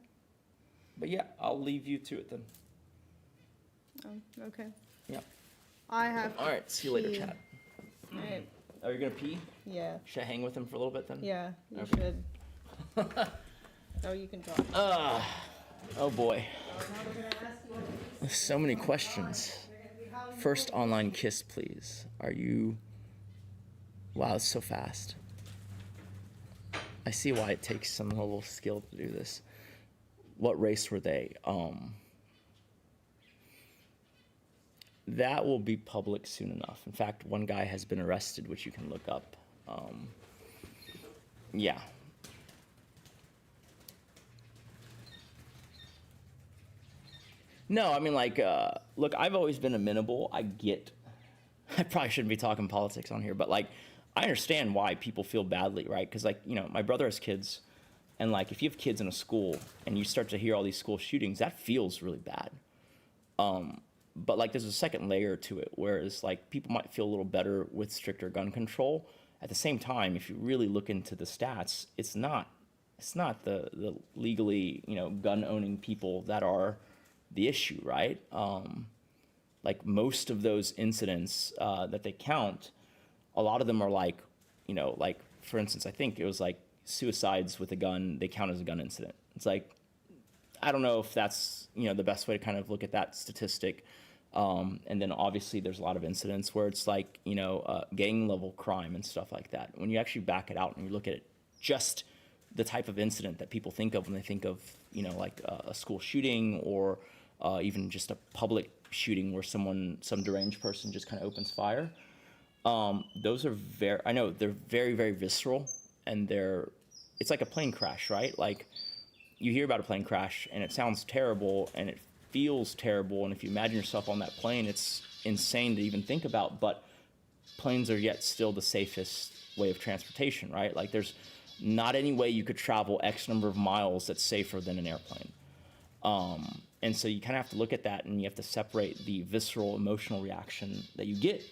But yeah, I'll leave you to it then. Oh, okay. Yeah. I have to All right. See you later, pee. chat. All right. Are you gonna pee? Yeah. Should I hang with him for a little bit then? Yeah, you Okay. should. Oh, you can talk. Oh boy. So many questions. First online kiss, please. Are you... Wow, it's so fast. I see why it takes some level of skill to do this. What race were they? That will be public soon enough. In fact, one guy has been arrested, which you can look up. Yeah. No, I mean, like, look, I've always been amenable. I probably shouldn't be talking politics on here, but like, I understand why people feel badly, right? Because, like, you know, my brother has kids, and like, if you have kids in a school and you start to hear all these school shootings, that feels really bad. But like, there's a second layer to it, whereas like people might feel a little better with stricter gun control. At the same time, if you really look into the stats, it's not the legally, you know, gun owning people that are the issue, right? Like most of those incidents that they count, a lot of them are like, you know, like for instance, I think it was like suicides with a gun, they count as a gun incident. It's like, I don't know if that's, you know, the best way to kind of look at that statistic. And then obviously there's a lot of incidents where it's like, you know, gang level crime and stuff like that. When you actually back it out and you look at it, just the type of incident that people think of when they think of, you know, like a school shooting or even just a public shooting where some deranged person just kind of opens fire. Those are I know they're very, very visceral, and it's like a plane crash, right? Like, you hear about a plane crash and it sounds terrible and it feels terrible, and if you imagine yourself on that plane, it's insane to even think about, but planes are yet still the safest way of transportation, right? Like, there's not any way you could travel X number of miles that's safer than an airplane. And so you kind of have to look at that, and you have to separate the visceral emotional reaction that you get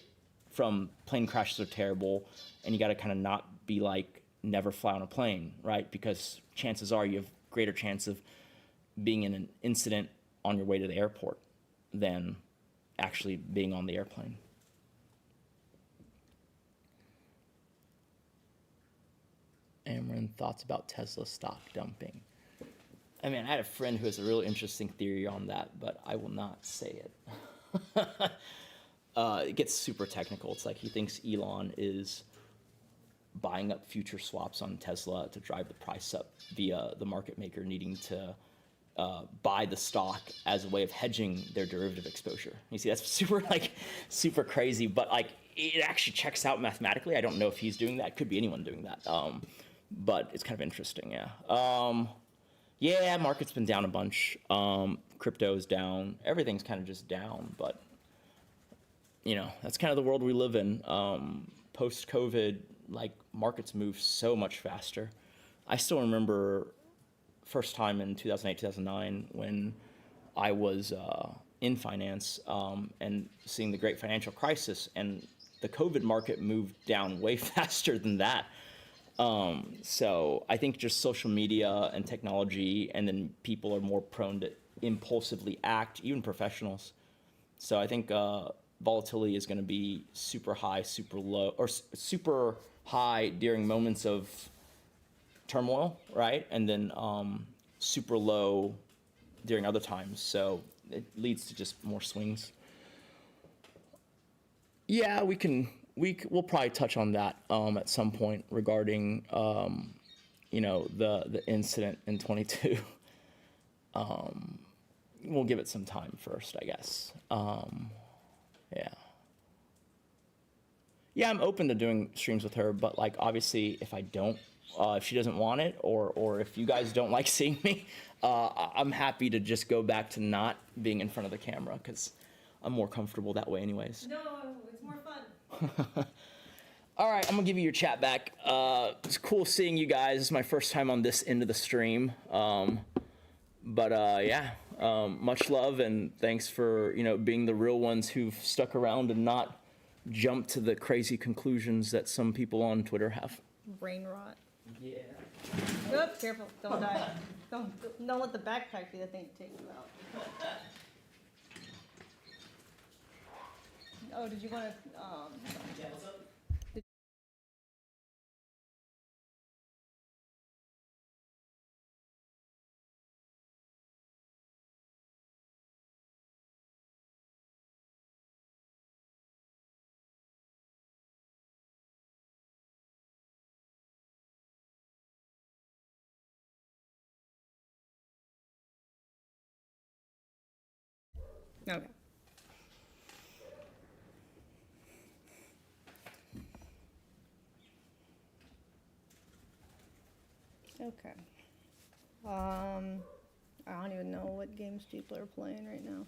from plane crashes are terrible, and you got to kind of not be like, never fly on a plane, right? Because chances are you have greater chance of being in an incident on your way to the airport than actually being on the airplane. Amouranth, thoughts about Tesla stock dumping? I mean, I had a friend who has a really interesting theory on that, but I will not say it. It gets super technical. It's like he thinks Elon is buying up future swaps on Tesla to drive the price up via the market maker needing to buy the stock as a way of hedging their derivative exposure. You see, that's super crazy, but like, it actually checks out mathematically. I don't know if he's doing that. Could be anyone doing that. But it's kind of interesting, yeah. Yeah, market's been down a bunch. Crypto's down. Everything's kind of just down, but you know, that's kind of the world we live in. Post-COVID, like, markets move so much faster. I still remember first time in 2008, 2009 when I was in finance and seeing the great financial crisis, and the COVID market moved down way faster than that. So I think just social media and technology, and then people are more prone to impulsively act, even professionals. So I think volatility is going to be super high, super low, or super high during moments of turmoil, right? And then super low during other times. So it leads to just more swings. Yeah, we'll probably touch on that at some point regarding you know, the incident in 22. We'll give it some time first, I guess. Yeah. Yeah, I'm open to doing streams with her, but like, obviously, if I don't, if she doesn't want it, or if you guys don't like seeing me, I'm happy to just go back to not being in front of the camera, because I'm more comfortable that way anyways. No, it's more fun. All right, I'm gonna give you your chat back. It's cool seeing you guys. It's my first time on this end of the stream. But yeah, much love, and thanks for, you know, being the real ones who've stuck around and not jumped to the crazy conclusions that some people on Twitter have. Brain rot. Yeah. Oops, careful, don't die. Don't let the backpack be the thing to take you out. Oh, did you want to? Yeah, what's up? Okay. Okay. I don't even know what games people are playing right now.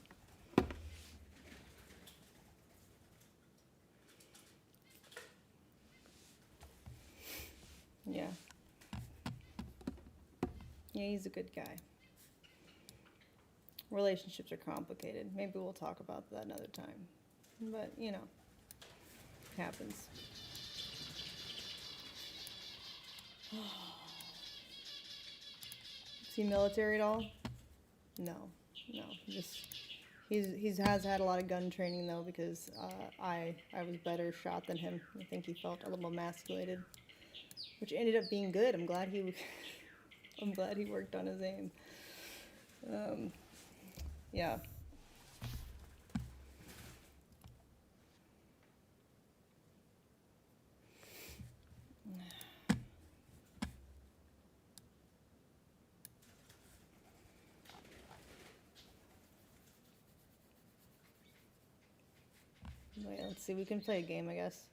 Yeah. Yeah, he's a good guy. Relationships are complicated. Maybe we'll talk about that another time. But, you know, happens. Is he military at all? No, no. Just he's has had a lot of gun training though because I was better shot than him. I think he felt a little emasculated, which ended up being good. I'm glad he I'm glad he worked on his aim. Yeah. Wait, let's see. We can play a game, I guess.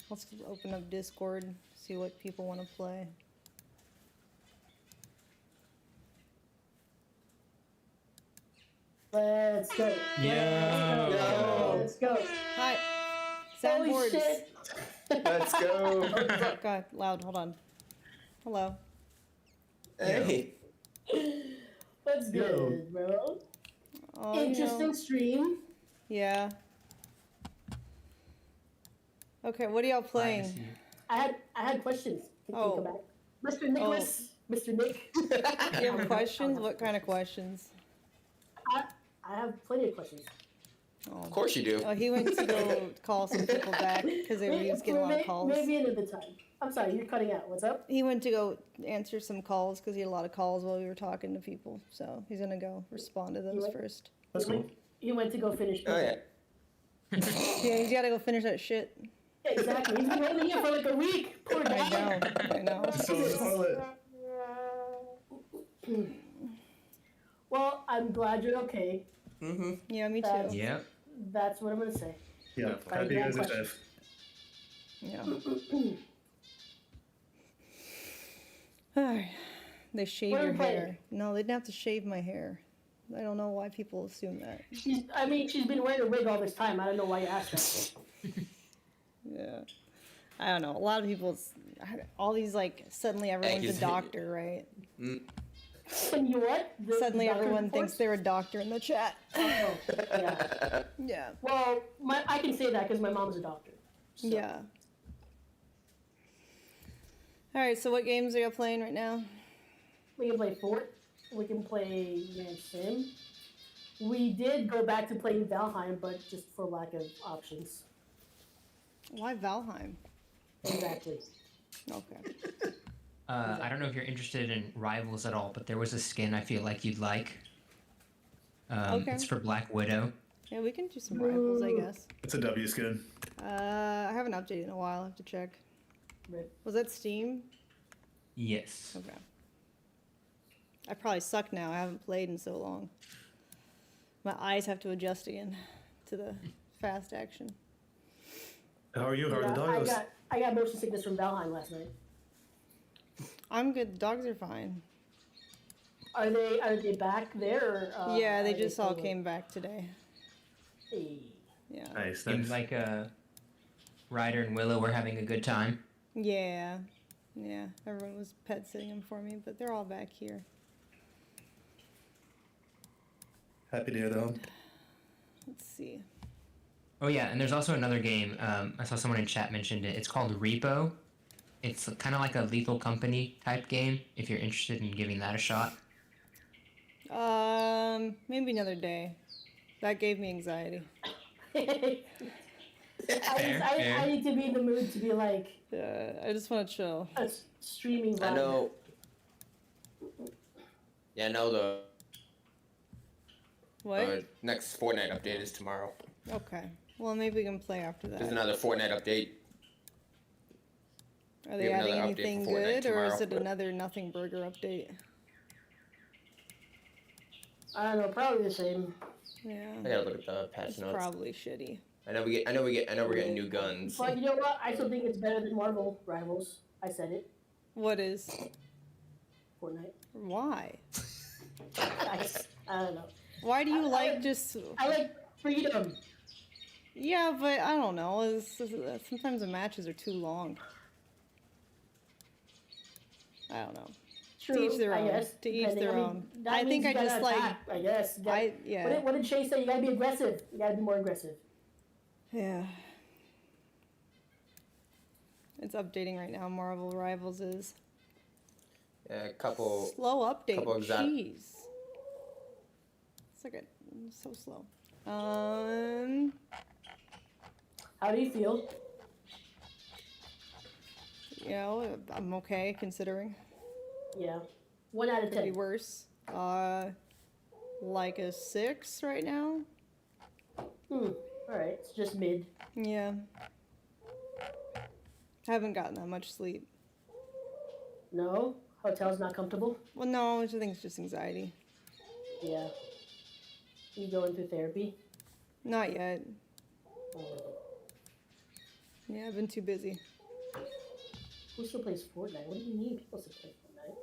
Let's open up Discord, see what people want to play. Let's go. Yeah. Let's go. Hi. Holy Soundboards. shit. Let's go. Oh, God, loud. Hold on. Hello. Hey. What's good, bro? Oh, you know, Interesting stream. yeah. Okay, what are y'all playing? I had questions. Can you Oh. come back? Mr. Nicholas. Mr. Nick. You have questions? What kind of questions? I have plenty of questions. Of course you do. Oh, he went to go call some people back because he was getting a lot of calls. Maybe another time. I'm sorry, you're cutting out. What's up? He went to go answer some calls because he had a lot of calls while we were talking to people. So he's gonna go respond to those went- first. That's cool. You went to go finish. Oh yeah. Yeah, he's gotta go finish that shit. Yeah, exactly. He's been waiting here for like a week. Poor I guy. know. I know. Well, I'm glad you're okay. Yeah, me That's- too. Yep. That's what I'm gonna say. Yeah, Fine, happy you guys are question. safe. Yeah. Alright. They shave What are your we playing? hair. No, they didn't have to shave my hair. I don't know why people assume that. She's been wearing a wig all this time. I don't know why you asked that. Yeah. I don't know. A lot of people, all these like, suddenly everyone's a Accusation. doctor, right? And you what? The Suddenly doctor everyone reports? thinks they're a doctor in the chat. Oh, yeah. Yeah. Well, I can say that because my mom's a doctor. So. Yeah. Alright, so what games are you playing right now? We can play Fort. We can play Grand Sim. We did go back to playing Valheim, but just for lack of options. Why Valheim? Exactly. Okay. I don't know if you're interested in Rivals at all, but there was a skin I feel like you'd like. Okay. It's for Black Widow. Yeah, we can do some rivals, I guess. It's a W skin. I haven't updated in a while. I have to check. Right. Was that Steam? Yes. Okay. I probably suck now. I haven't played in so long. My eyes have to adjust again to the fast action. How are you? How are the Yeah, dogs? I got motion sickness from Valheim last night. I'm good. The dogs are fine. Are they back there? Or, Yeah, they are just all still- came back today. Hey. Yeah. Nice, Seems nice. like Ryder and Willow were having a good time. Yeah. Yeah. Everyone was pet sitting them for me, but they're all back here. Happy to hear that. Let's see. Oh yeah, and there's also another game. I saw someone in chat mentioned it. It's called Repo. It's kind of like a Lethal Company type game. If you're interested in giving that a shot. Maybe another day. That gave me anxiety. I Fair. need to be in the mood to be like I just want to chill. a streaming vibe. I know. Yeah, I know the What? next Fortnite update is tomorrow. Okay. Well, maybe we can play after There's that. another Fortnite update. Are they have adding another update anything for Fortnite good, or is tomorrow. it another Nothing Burger update? I don't know, probably the same. Yeah. I gotta look at the patch It's notes. probably shitty. I know we're getting new guns. But you know what? I still think it's better than Marvel Rivals. I said it. What is? Fortnite. Why? I don't know. Why do you I like like- just? I like freedom. Yeah, but I don't know. Sometimes the matches are too long. I don't know. True, each their I own. guess. To each depending. their I mean, own. that I means think you I gotta just like. attack, I guess. You gotta- Yeah. What did Shay say? You gotta be aggressive. You gotta be more aggressive. Yeah. It's updating right now. Marvel Rivals is Yeah, a couple. slow update. couple exact- Jeez. It's like so slow. How do you feel? You know, I'm okay considering. Yeah. 1 out of Could be 10. worse. Like a 6 right now. Alright, it's just mid. Yeah. Haven't gotten that much sleep. No? Hotel's not comfortable? Well, no, I think it's just anxiety. Yeah. You going through therapy? Not yet. Oh. Yeah, I've been too busy. Who still plays Fortnite? What do you need people to play Fortnite?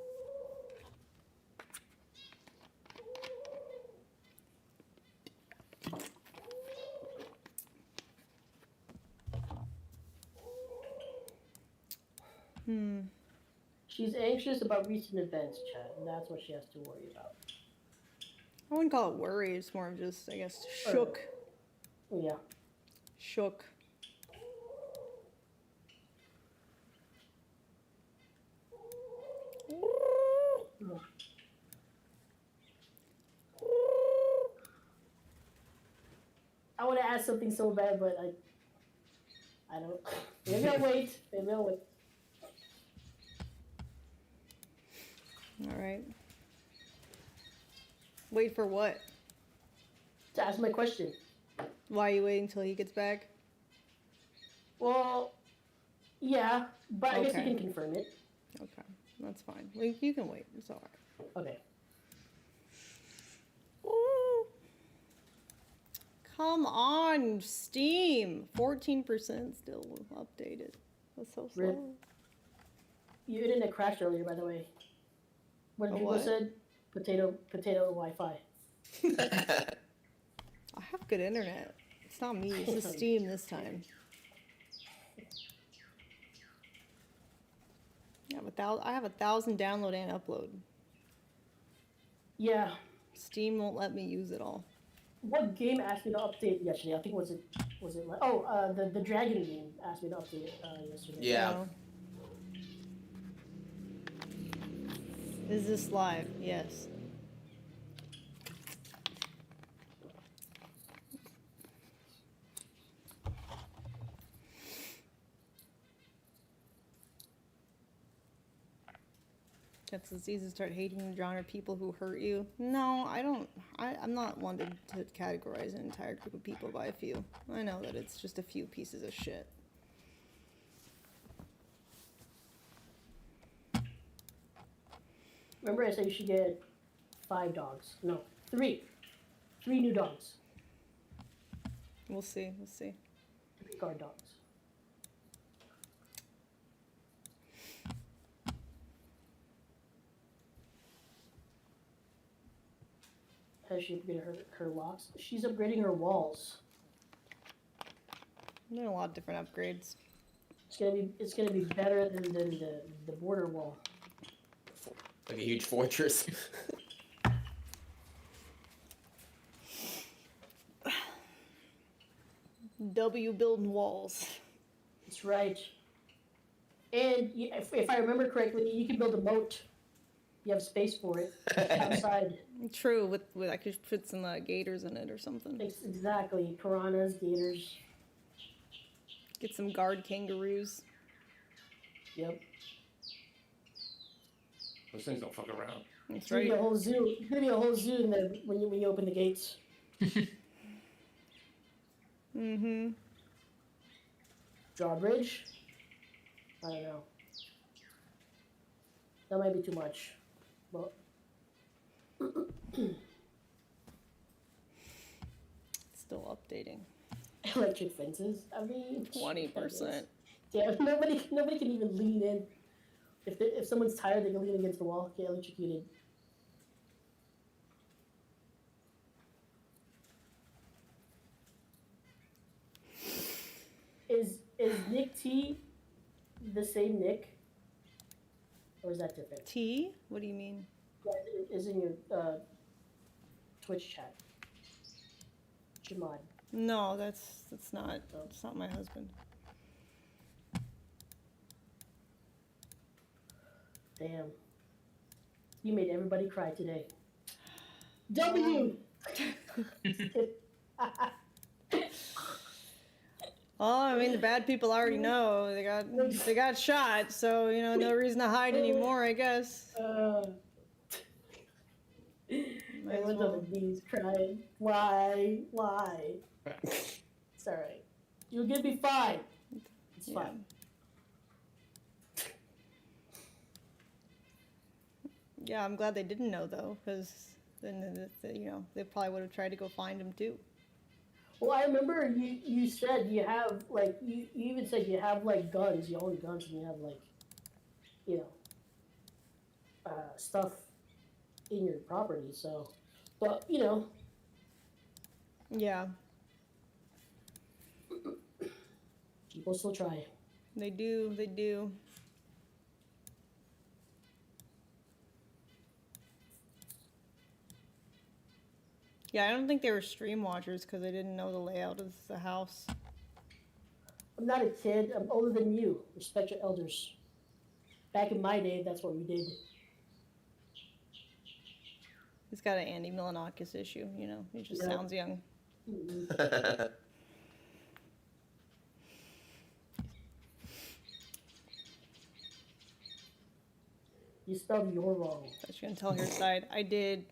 She's anxious about recent events, Chad, and that's what she has to worry about. I wouldn't call it worry. It's more of just, I guess, shook. Yeah. Shook. I want to ask something so bad, but I don't. Maybe I'll wait. Maybe I'll wait. All right. Wait for what? To ask my question. Why are you waiting until he gets back? Well, yeah, but I guess you Okay. can confirm it. Okay, that's fine. You can wait. It's all right. Okay. Ooh. Come on, Steam. 14% still updated. That's so slow. Rip. Your internet crashed earlier, by the way. What did A people what? said? Potato Wi-Fi. I have good internet. It's not me. It's the Steam this time. I have 1,000 download and upload. Yeah. Steam won't let me use it all. What game asked me to update yesterday? I think was it like the Dragon game asked me to update it yesterday. Yeah. No. Is this live? Yes. That's it's easy to start hating the genre people who hurt you. No, I don't. I'm not one to categorize an entire group of people by a few. I know that it's just a few pieces of shit. Remember I said you should get 5 dogs. No, 3. 3 new dogs. We'll see. We'll see. 3 guard dogs. Has she upgraded her locks? She's upgrading her walls. I'm doing a lot of different upgrades. It's gonna be better than the border wall. Like a huge fortress. W building walls. That's right. And if I remember correctly, you can build a moat. You have space for it outside. True. With I could put some gators in it or something. Exactly. Piranhas, gators. Get some guard kangaroos. Yep. Those things don't fuck around. That's It's gonna right. be a whole zoo. It's gonna be a whole zoo in there when you open the gates. Mm-hmm. Drawbridge? I don't know. That might be too much. But Still updating. Electric fences. I mean, 20%. Yeah, nobody can even lean in. If someone's tired, they can lean against the wall, get electrocuted. Is Nick T the same Nick, or is that different? T? What do you mean? Yeah, is in your Twitch chat. Jamad. No, that's not. That's not my husband. Damn. You made everybody cry today. W. Oh, I mean, the bad people already know they got shot, so no reason to hide anymore, I guess. I Might as went well. on the knees crying. Why? It's alright. You're gonna be fine. It's Yeah. fine. Yeah, I'm glad they didn't know though, because then they probably would have tried to go find him too. Well, I remember you said you have like you even said you have like guns, you own guns, and you have like stuff in your property. So, but Yeah, people still try. they do. They do. Yeah, I don't think they were stream watchers because they didn't know the layout of the house. I'm not a kid. I'm older than you. Respect your elders. Back in my day, that's what we did. He's got an Andy Milonakis issue, He just Yeah. sounds young. You spelled your wrong. But you can tell her side. I did.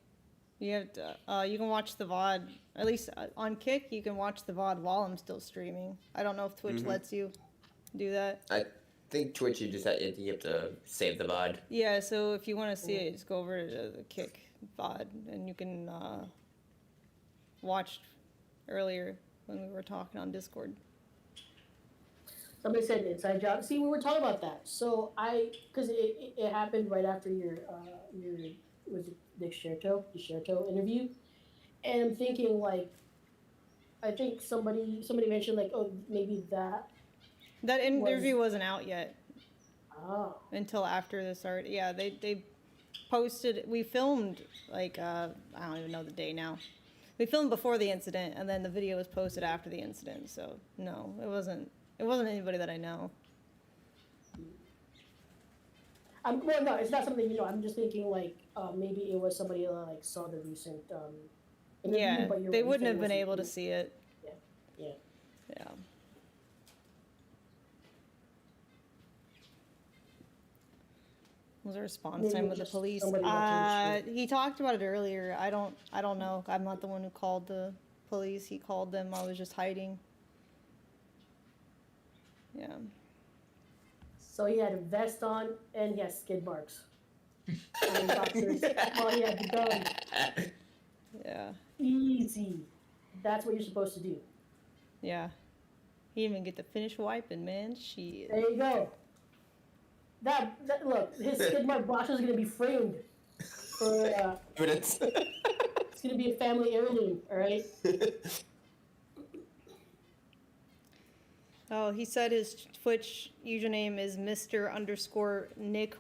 You have to. You can watch the VOD. At least on Kick, you can watch the VOD while I'm still streaming. I don't know if Twitch lets you do that. I think Twitch, you have to save the VOD. Yeah. So if you want to see it, just go over to the Kick VOD, and you can watch earlier when we were talking on Discord. Somebody said inside job. See, we were talking about that. So because it happened right after your was it the Sherto interview, and I'm thinking like, I think somebody mentioned like, oh, maybe that. That interview wasn't out yet Oh. until after this art. Yeah, they posted. We filmed like I don't even know the day now. We filmed before the incident, and then the video was posted after the incident. So no, it wasn't. It wasn't anybody that I know. Well, no, it's not something I'm just thinking like maybe it was somebody that like saw the recent interview, Yeah, but they you wouldn't said have it been wasn't able to you. see it. Yeah. Yeah. Was there a response Maybe time it with the was just police? somebody watching the He talked about it earlier. I don't know. I'm not the one who called the police. He called them. I was just hiding. Yeah. So he had a vest on and he has skid marks. And boxers. Well, he had the gun. Yeah. Easy. That's what you're supposed to do. Yeah. He didn't even get to finish wiping, man. Shit. There you go. That look, his skid mark box is gonna be framed for. Evidence. It's gonna be a family heirloom. All right. Oh, he said his Twitch username is Mr_Nick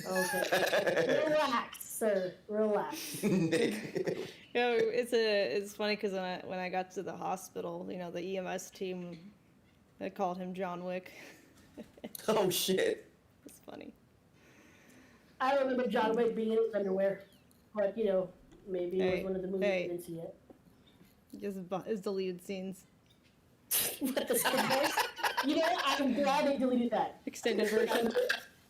Okay. Relax, sir. Relax. Nick. It's funny because when I got to the hospital, the EMS team, they called him John Wick. Oh shit. It's funny. I don't remember John Wick being in his underwear, but maybe it Hey, was one of the movies hey. we didn't see yet. Just his deleted scenes, What the skid marks? I'm glad they deleted that. extended version.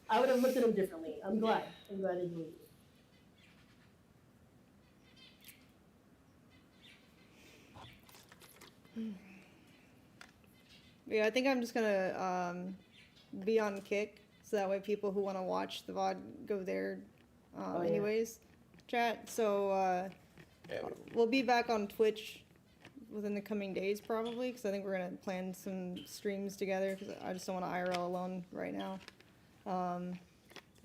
I would have looked at them differently. I'm glad they deleted it. Yeah, I think I'm just gonna be on Kick, so that way people who want to watch the VOD go there, yeah. anyways. Chat. So Yeah, we'll be back on Twitch within the coming days, probably, because I think we're gonna plan some streams together. Because I just don't want to IRL alone right now.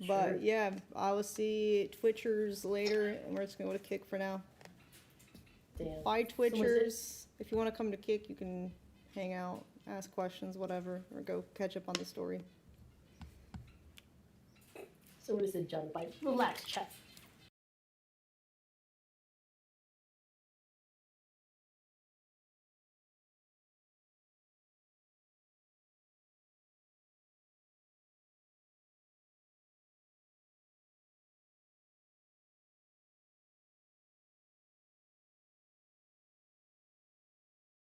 But Sure. yeah, I will see Twitchers later, and we're just gonna go to Kick for now. Damn. Bye, So was it- Twitchers. If you want to come to Kick, you can hang out, ask questions, whatever, or go catch up on the story. So what is it, John? Like, relax, chat.